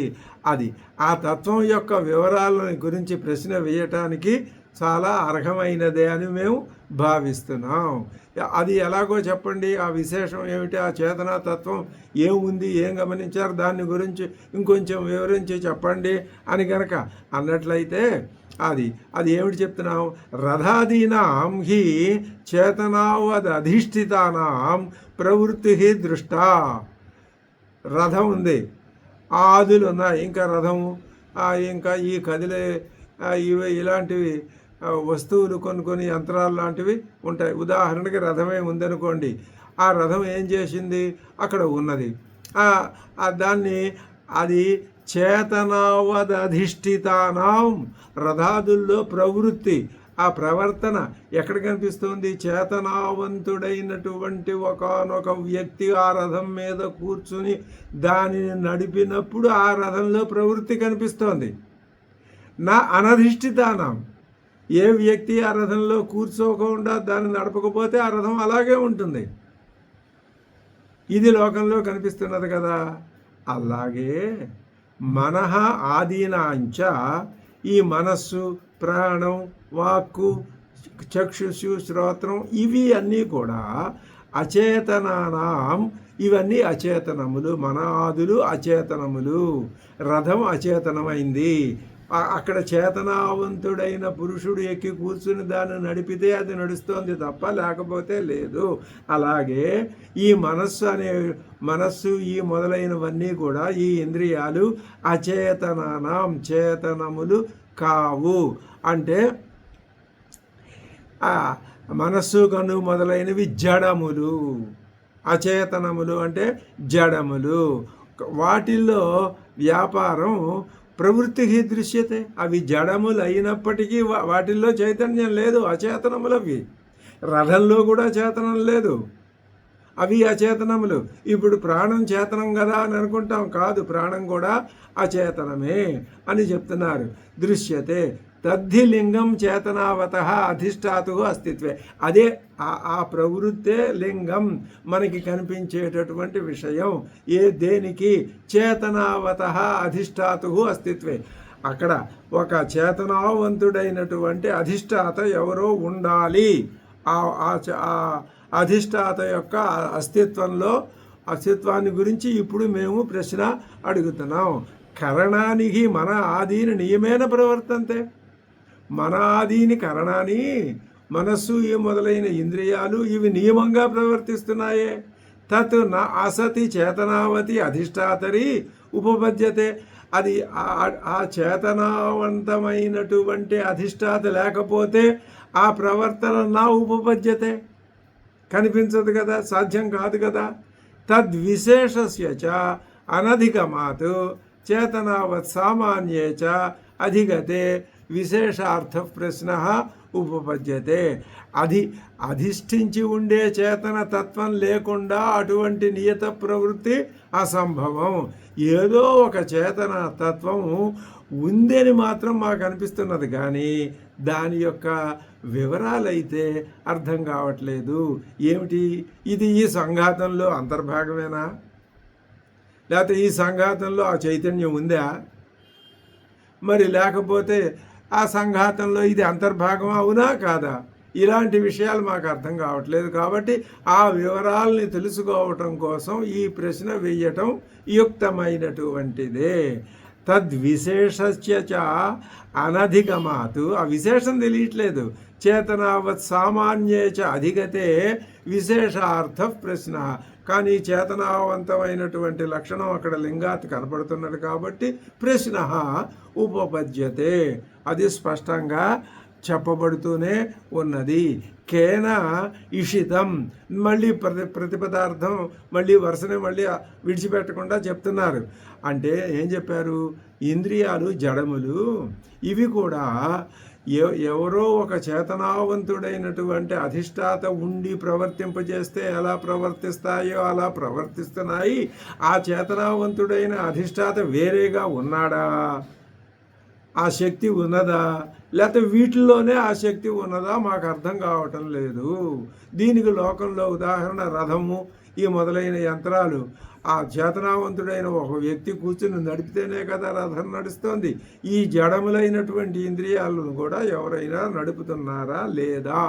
అది ఆ తత్వం యొక్క వివరాలను గురించి ప్రశ్న వేయటానికి చాలా అర్హమైనదే అని మేము భావిస్తున్నాం. అది ఎలాగో చెప్పండి, ఆ విశేషం ఏమిటి, ఆ చేతనాతత్వం ఏముంది, ఏం గమనించారు, దాని గురించి ఇంకొంచెం వివరించి చెప్పండి అని గనక అన్నట్లయితే అది ఏమిటి చెప్తున్నాం? రథాదీనాం హి చేతనావదధిష్ఠితానాం ప్రవృత్తి దృష్టా. రథం ఉంది, ఆదులు ఉన్నాయి, ఇంకా రథము, ఇంకా ఈ కదిలే ఇలాంటివి వస్తువులు కొన్ని యంత్రాలు లాంటివి ఉంటాయి. ఉదాహరణకి రథమే ఉందనుకోండి, ఆ రథం ఏం చేసింది, అక్కడ ఉన్నది, దాన్ని అది చేతనావదధిష్ఠితానాం, రథాదుల్లో ప్రవృత్తి, ఆ ప్రవర్తన ఎక్కడ కనిపిస్తుంది? చేతనావంతుడైనటువంటి ఒకానొక వ్యక్తి ఆ రథం మీద కూర్చుని దానిని నడిపినప్పుడు ఆ రథంలో ప్రవృత్తి కనిపిస్తోంది. నా అనధిష్ఠితానం, ఏ వ్యక్తి ఆ రథంలో కూర్చోకుండా దాన్ని నడపకపోతే ఆ రథం అలాగే ఉంటుంది. ఇది లోకంలో కనిపిస్తున్నది కదా. అలాగే మనః ఆదీనాంచ, ఈ మనస్సు, ప్రాణం, వాక్కు, చక్షుషు, శ్రోత్రం, ఇవి అన్నీ కూడా అచేతనానాం, ఇవన్నీ అచేతనములు. మన ఆదులు అచేతనములు, రథం అచేతనమైంది. అక్కడ చేతనావంతుడైన పురుషుడు ఎక్కి కూర్చుని దాన్ని నడిపితే అది నడుస్తోంది తప్ప లేకపోతే లేదు. అలాగే ఈ మనస్సు ఈ మొదలైనవన్నీ కూడా, ఈ ఇంద్రియాలు అచేతనానాం, చేతనములు కావు. అంటే మనస్సు, కన్ను మొదలైనవి జడములు. అచేతనములు అంటే జడములు. వాటిల్లో వ్యాపారం ప్రవృత్తికి దృశ్యతే. అవి జడములు అయినప్పటికీ వాటిల్లో చైతన్యం లేదు, అచేతనములు అవి. రథంలో కూడా చేతనం లేదు, అవి అచేతనములు. ఇప్పుడు ప్రాణం చేతనం కదా అని అనుకుంటాం, కాదు, ప్రాణం కూడా అచేతనమే అని చెప్తున్నారు. దృశ్యతే తద్ధి లింగం చేతనావత అధిష్టాతు అస్తిత్వే. అదే ఆ ప్రవృత్తే లింగం, మనకి కనిపించేటటువంటి విషయం. దేనికి? చేతనావత అధిష్టాతు అస్తిత్వే. అక్కడ ఒక చేతనావంతుడైనటువంటి అధిష్టాత ఎవరో ఉండాలి. ఆ అధిష్టాత యొక్క అస్తిత్వాన్ని గురించి ఇప్పుడు మేము ప్రశ్న అడుగుతున్నాం. కరణానికి మన ఆదీని నియమేన ప్రవర్తంతే. మన ఆదీని కరణాన్ని, మనస్సు ఈ మొదలైన ఇంద్రియాలు ఇవి నియమంగా ప్రవర్తిస్తున్నాయే. తత్ నా అసతి చేతనావతి అధిష్టాతరి ఉపపద్యతే. అది ఆ చేతనావంతమైనటువంటి అధిష్టాత లేకపోతే ఆ ప్రవర్తన నా ఉపపద్యతే, కనిపించదు కదా, సాధ్యం కాదు కదా. తద్విశేషస్య చ అనధిగమాత్ చేతనావత్ సామాన్యే చ అధిగతే విశేషార్థ ప్రశ్న ఉపపద్యతే. అధిష్ఠించి ఉండే చేతన తత్వం లేకుండా అటువంటి నియత ప్రవృత్తి అసంభవం. ఏదో ఒక చేతన తత్వం ఉందని మాత్రం మాకు అనిపిస్తున్నది, కానీ దాని యొక్క వివరాలైతే అర్థం కావట్లేదు. ఏమిటి ఇది? ఈ సంఘాతంలో అంతర్భాగమేనా, లేకపోతే ఈ సంఘాతంలో ఆ చైతన్యం ఉందా? మరి లేకపోతే ఆ సంఘాతంలో ఇది అంతర్భాగం అవునా కాదా? ఇలాంటి విషయాలు మాకు అర్థం కావట్లేదు. కాబట్టి ఆ వివరాలని తెలుసుకోవటం కోసం ఈ ప్రశ్న వేయటం యుక్తమైనటువంటిదే. తద్విశేషస్య చ అనధిగమాతు, ఆ విశేషం తెలియట్లేదు. చేతనావత్ సామాన్యే చ అధిగతే విశేషార్థ ప్రశ్న. కానీ చేతనావంతమైనటువంటి లక్షణం అక్కడ లింగాత్ కనపడుతున్నది కాబట్టి ప్రశ్న ఉపపద్యతే, అది స్పష్టంగా చెప్పబడుతూనే ఉన్నది. కేన ఇషితం, మళ్ళీ ప్రతిపదార్థం మళ్ళీ వరుసనే మళ్ళీ విడిచిపెట్టకుండా చెప్తున్నారు. అంటే ఏం చెప్పారు? ఇంద్రియాలు జడములు, ఇవి కూడా ఎవరో ఒక చేతనావంతుడైనటువంటి అధిష్టాత ఉండి ప్రవర్తింపజేస్తే ఎలా ప్రవర్తిస్తాయో అలా ప్రవర్తిస్తున్నాయి. ఆ చేతనావంతుడైన అధిష్టాత వేరేగా ఉన్నాడా? ఆ శక్తి ఉన్నదా? లేకపోతే వీటిల్లోనే ఆ శక్తి ఉన్నదా? మాకు అర్థం కావటం లేదు. దీనికి లోకంలో ఉదాహరణ రథము, ఈ మొదలైన యంత్రాలు. ఆ చేతనావంతుడైన ఒక వ్యక్తి కూర్చుని నడిపితేనే కదా రథం నడుస్తోంది. ఈ జడములైనటువంటి ఇంద్రియాలను కూడా ఎవరైనా నడుపుతున్నారా లేదా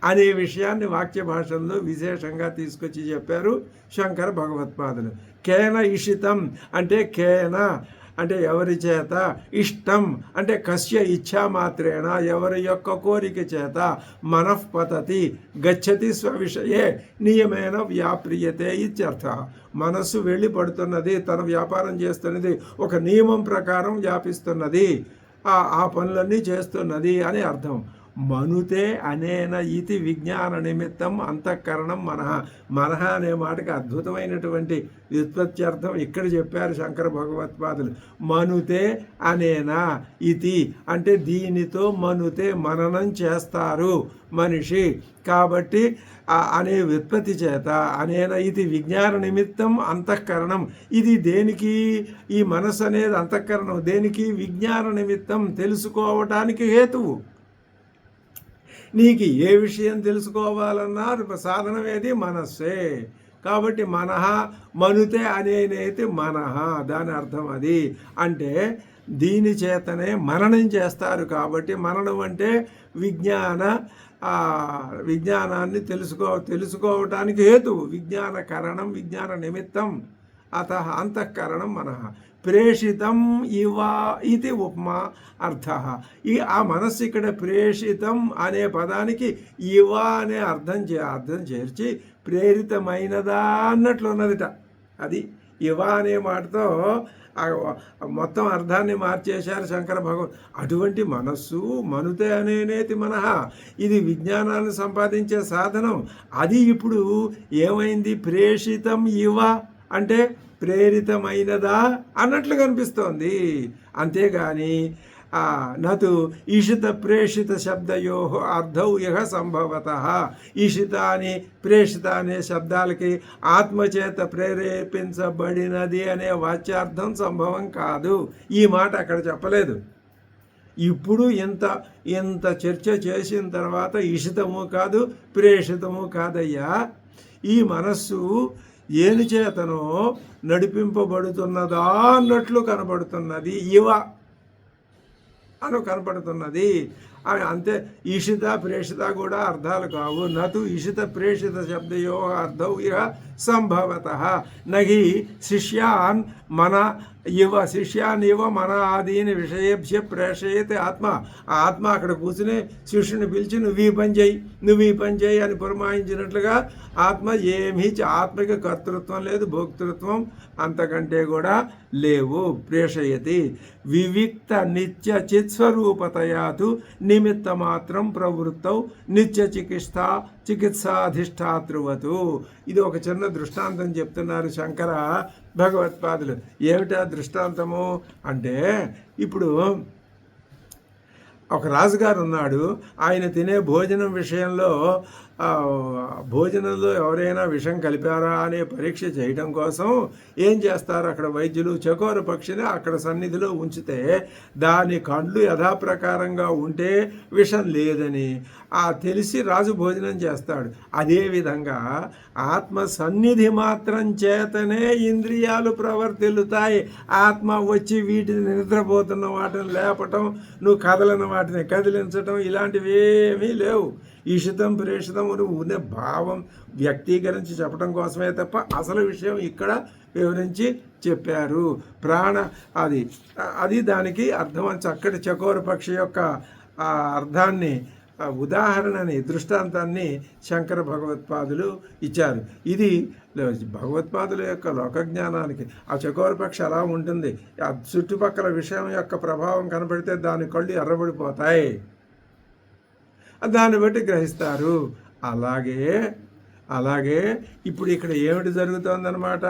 అనే విషయాన్ని వాక్య భాషల్లో విశేషంగా తీసుకొచ్చి చెప్పారు శంకర భగవత్పాదులు. కేన ఇషితం అంటే కేన అంటే ఎవరి చేత, ఇష్టం అంటే కస్య ఇచ్ఛా మాత్రేణ ఎవరి యొక్క కోరిక చేత, మనఃపతతి గచ్చతి స్వవిషయే నియమేన వ్యాప్రియతే ఇత్యర్థ. మనస్సు వెళ్ళి పడుతున్నది, తన వ్యాపారం చేస్తున్నది, ఒక నియమం ప్రకారం వ్యాపిస్తున్నది, ఆ పనులన్నీ చేస్తున్నది అని అర్థం. మనుతే అనేన ఇతి విజ్ఞాన నిమిత్తం అంతఃకరణం మనః. మనః అనే మాటకి అద్భుతమైనటువంటి వ్యుత్పత్త్యర్థం ఇక్కడ చెప్పారు శంకర భగవత్పాదులు. మనుతే అనేనా ఇతి అంటే దీనితో మనుతే మననం చేస్తారు మనిషి. కాబట్టి అనే వ్యుత్పత్తి చేత అనేన ఇది విజ్ఞాన నిమిత్తం అంతఃకరణం. ఇది దేనికి? ఈ మనసు అనేది అంతఃకరణం దేనికి? విజ్ఞాన నిమిత్తం, తెలుసుకోవటానికి హేతువు. నీకు ఏ విషయం తెలుసుకోవాలన్నా సాధనం ఏది? మనస్సే. కాబట్టి మనః మనుతే అనేనైతే మనః, దాని అర్థం అది. అంటే దీని చేతనే మననం చేస్తారు. కాబట్టి మననం అంటే విజ్ఞానాన్ని తెలుసుకోవటానికి హేతువు. విజ్ఞానకరణం, విజ్ఞాన నిమిత్తం. అత అంతఃకరణం మనః. ప్రేషితం ఇవ ఇది ఉపమా అర్థ. ఆ మనస్సు ఇక్కడ ప్రేషితం అనే పదానికి ఇవ అనే అర్థం చేర్చి ప్రేరితమైనదా అన్నట్లు ఉన్నదిట. అది ఇవ అనే మాటతో మొత్తం అర్థాన్ని మార్చేశారు శంకర భగవత్. అటువంటి మనస్సు మనుతే అనేనేతి మనః, ఇది విజ్ఞానాన్ని సంపాదించే సాధనం. అది ఇప్పుడు ఏమైంది? ప్రేషితం ఇవ అంటే ప్రేరితమైనదా అన్నట్లు కనిపిస్తోంది. అంతేగాని నతు ఈషిత ప్రేషిత శబ్దయో అర్థౌ ఇహ సంభవత. ఈషిత అని ప్రేషిత అనే శబ్దాలకి ఆత్మచేత ప్రేరేపించబడినది అనే వాచ్యార్థం సంభవం కాదు. ఈ మాట అక్కడ చెప్పలేదు. ఇప్పుడు ఇంత చర్చ చేసిన తర్వాత ఈషితము కాదు, ప్రేషితము కాదయ్యా. ఈ మనస్సు ఏని చేతనో నడిపింపబడుతున్నదా అన్నట్లు కనబడుతున్నది. ఇవ అను కనపడుతున్నది. అంతే. ఈషిత ప్రేషిత కూడా అర్థాలు కావు. నతు ఈషిత ప్రేషిత శబ్దయో అర్థౌ ఇహ సంభవత. నహి శిష్యాన్ మన శిష్యాన్ ఇవ మన ఆదీని విషయేభ్య ప్రేషయతే ఆత్మ. ఆత్మ అక్కడ కూర్చుని శిష్యుని పిలిచి నువ్వు ఈ పని చేయి అని పురమాయించినట్లుగా ఆత్మ ఏమీ ఆత్మకి కర్తృత్వం లేదు, భోక్తృత్వం అంతకంటే కూడా లేవు. ప్రేషయతి వివిక్త నిత్య చిత్స్వరూపతయాతు నిమిత్త మాత్రం ప్రవృత్తౌ నిత్య చికిత్సాధిష్టాతృవతు. ఇది ఒక చిన్న దృష్టాంతం చెప్తున్నారు శంకర భగవత్పాదులు. ఏమిటా దృష్టాంతము అంటే, ఇప్పుడు ఒక రాజుగారు ఉన్నాడు. ఆయన తినే భోజనం విషయంలో భోజనంలో ఎవరైనా విషం కలిపారా అనే పరీక్ష చేయడం కోసం ఏం చేస్తారు, అక్కడ వైద్యులు చకోర పక్షిని అక్కడ సన్నిధిలో ఉంచితే దాని కండ్లు యథాప్రకారంగా ఉంటే విషం లేదని తెలిసి రాజు భోజనం చేస్తాడు. అదేవిధంగా ఆత్మ సన్నిధి మాత్రం చేతనే ఇంద్రియాలు ప్రవర్తిల్లుతాయి. ఆత్మ వచ్చి వీటిని నిద్రపోతున్న వాటిని లేపటం, నువ్వు కదలని వాటిని కదిలించటం ఇలాంటివి ఏమీ లేవు. ఈషితం ప్రేషితం ఉన్న భావం వ్యక్తీకరించి చెప్పడం కోసమే తప్ప అసలు విషయం ఇక్కడ వివరించి చెప్పారు. అది దానికి అర్థం. చక్కటి చకోర పక్షి యొక్క అర్థాన్ని ఉదాహరణని దృష్టాంతాన్ని శంకర భగవత్పాదులు ఇచ్చారు. ఇది భగవత్పాదుల యొక్క లోకజ్ఞానానికి ఆ చకోర పక్షి అలా ఉంటుంది. ఆ చుట్టుపక్కల విషయం యొక్క ప్రభావం కనబడితే దాని కళ్ళు ఎర్రబడిపోతాయి, దాన్ని బట్టి గ్రహిస్తారు. అలాగే ఇప్పుడు ఇక్కడ ఏమిటి జరుగుతోందనమాట,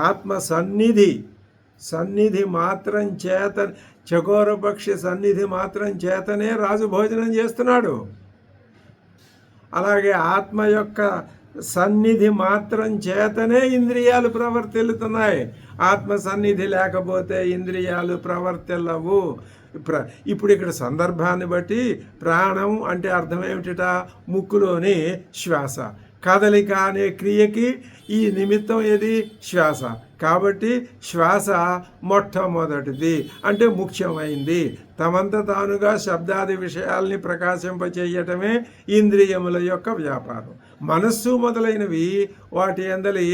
ఆత్మ సన్నిధి మాత్రం చేత చకోరపక్షి సన్నిధి మాత్రం చేతనే రాజు భోజనం చేస్తున్నాడు. అలాగే ఆత్మ యొక్క సన్నిధి మాత్రం చేతనే ఇంద్రియాలు ప్రవర్తిల్లుతున్నాయి. ఆత్మ సన్నిధి లేకపోతే ఇంద్రియాలు ప్రవర్తిల్లవు. ఇప్పుడు ఇక్కడ సందర్భాన్ని బట్టి ప్రాణం అంటే అర్థం ఏమిటట, ముక్కులోని శ్వాస, కదలిక అనే క్రియకి ఈ నిమిత్తం ఏది? శ్వాస. కాబట్టి శ్వాస మొట్టమొదటిది అంటే ముఖ్యమైంది. తమంత తానుగా శబ్దాది విషయాల్ని ప్రకాశింపచేయటమే ఇంద్రియముల యొక్క వ్యాపారం. మనస్సు మొదలైనవి వాటి అందలి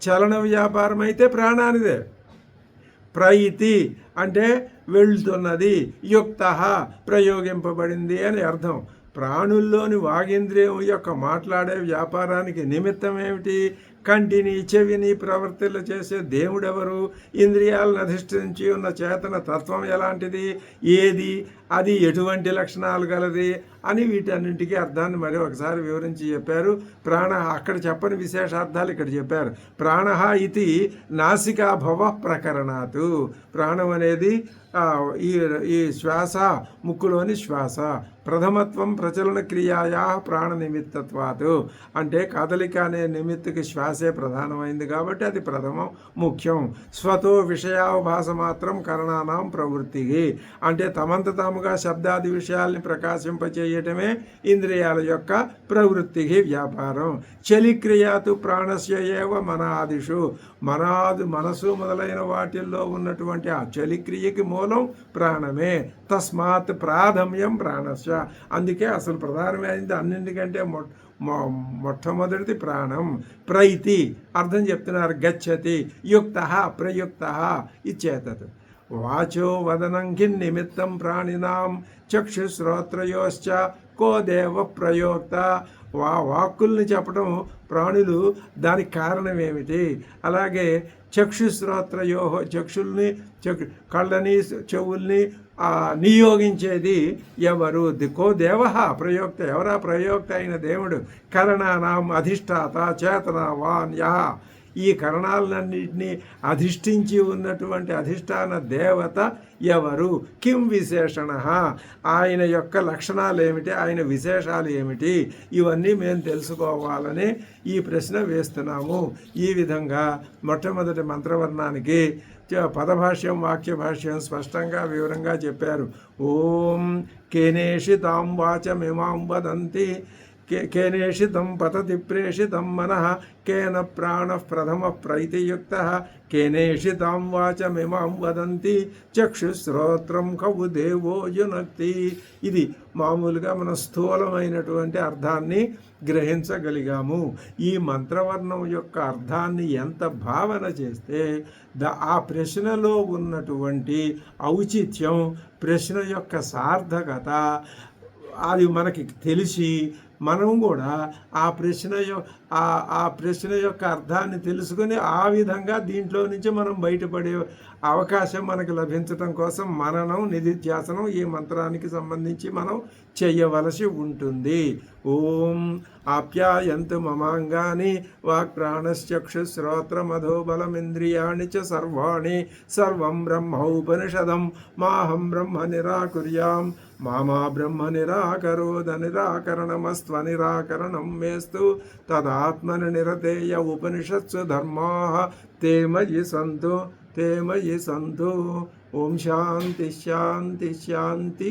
చలన వ్యాపారం అయితే ప్రాణానిదే. ప్రయితి అంటే వెళ్తున్నది, యుక్త ప్రయోగింపబడింది అని అర్థం. ప్రాణుల్లోని వాగేంద్రియం యొక్క మాట్లాడే వ్యాపారానికి నిమిత్తం ఏమిటి? కంటిని చెవిని ప్రవర్తిల్ల చేసే దేవుడెవరు? ఇంద్రియాలను అధిష్ఠించి ఉన్న చేతన తత్వం ఎలాంటిది? ఏది? అది ఎటువంటి లక్షణాలు గలది అని వీటన్నింటికి అర్థాన్ని మరి ఒకసారి వివరించి చెప్పారు. ప్రాణ అక్కడ చెప్పని విశేషార్థాలు ఇక్కడ చెప్పారు. ప్రాణ ఇది నాసికాభవ ప్రకరణాతు. ప్రాణం అనేది ఈ శ్వాస, ముక్కులోని శ్వాస. ప్రథమత్వం ప్రచలన క్రియాయా ప్రాణ నిమిత్తత్వాతు. అంటే కదలిక అనే నిమిత్తికి శ్వాసే ప్రధానమైంది కాబట్టి అది ప్రథమం, ముఖ్యం. స్వతో విషయావభాస మాత్రం కరణానాం ప్రవృత్తి. అంటే తమంత తాముగా శబ్దాది విషయాల్ని ప్రకాశింపచేయటమే ఇంద్రియాల యొక్క ప్రవృత్తికి వ్యాపారం. చలిక్రియాతు ప్రాణస్య ఏవ మనాదిషు. మనసు మొదలైన వాటిల్లో ఉన్నటువంటి ఆ చలిక్రియకి మూలం ప్రాణమే. తస్మాత్ ప్రాథమ్యం ప్రాణస్య. అందుకే అసలు ప్రధానమైనది అన్నింటికంటే మొట్టమొదటిది ప్రాణం. ప్రైతి అర్థం చెప్తున్నారు. గచ్చతి యుక్త ప్రయుక్త ఇచ్చేతత్. వాచో వదనం కిన్నిమిత్తం ప్రాణినాం చక్షుశ్రోత్రయోశ్చ కో దేవ ప్రయోక్త. వాక్కుల్ని చెప్పడం ప్రాణులు, దానికి కారణం ఏమిటి? అలాగే చక్షుశ్రోత్రయో, కళ్ళని చెవుల్ని నియోగించేది ఎవరు? కో దేవ ప్రయోక్త. ఎవరా ప్రయోక్త అయిన దేవుడు? కరణానాం అధిష్టాత చేతనవాన్ యః. ఈ కరణాలన్నింటినీ అధిష్ఠించి ఉన్నటువంటి అధిష్టాన దేవత ఎవరు? కిం విశేషణ. ఆయన యొక్క లక్షణాలు ఏమిటి? ఆయన విశేషాలు ఏమిటి? ఇవన్నీ మేము తెలుసుకోవాలని ఈ ప్రశ్న వేస్తున్నాము. ఈ విధంగా మొట్టమొదటి మంత్రవర్ణానికి పదభాష్యం, వాక్యభాష్యం స్పష్టంగా వివరంగా చెప్పారు. ఓం కేనేషితాం వాచమిమాం వదంతి కేనేషితం పతతి ప్రేషితం మనః కేన ప్రాణ ప్రథమ ప్రైతియుక్త కేనేషితాం వాచమిమాం వదంతి చక్షుశ్రోత్రం కవు దేవో యునక్తి. ఇది మామూలుగా మన స్థూలమైనటువంటి అర్థాన్ని గ్రహించగలిగాము. ఈ మంత్రవర్ణం యొక్క అర్థాన్ని ఎంత భావన చేస్తే ఆ ప్రశ్నలో ఉన్నటువంటి ఔచిత్యం, ప్రశ్న యొక్క సార్థకత అది మనకి తెలిసి మనం కూడా ఆ ప్రశ్న యొక్క అర్థాన్ని తెలుసుకొని ఆ విధంగా దీంట్లో నుంచి మనం బయటపడే అవకాశం మనకు లభించడం కోసం మననం, నిధిధ్యాసనం ఈ మంత్రానికి సంబంధించి మనం చేయవలసి ఉంటుంది. ఓం ఆప్యాయంతు మమాంగాని వాక్ప్రాణశ్చక్షుశ్రోత్రమధోబలమింద్రియాణి చ సర్వాణి సర్వం బ్రహ్మోపనిషదం మాహం బ్రహ్మ నిరాకుర్యాం మామా బ్రహ్మ నిరాకరోద నిరాకరణమస్త్వనిరాకరణం మేస్తు తదాత్మని నిరతేయ ఉపనిషత్సు ధర్మాః తే మయి సంతు. ఓం శాంతి శాంతి శాంతి.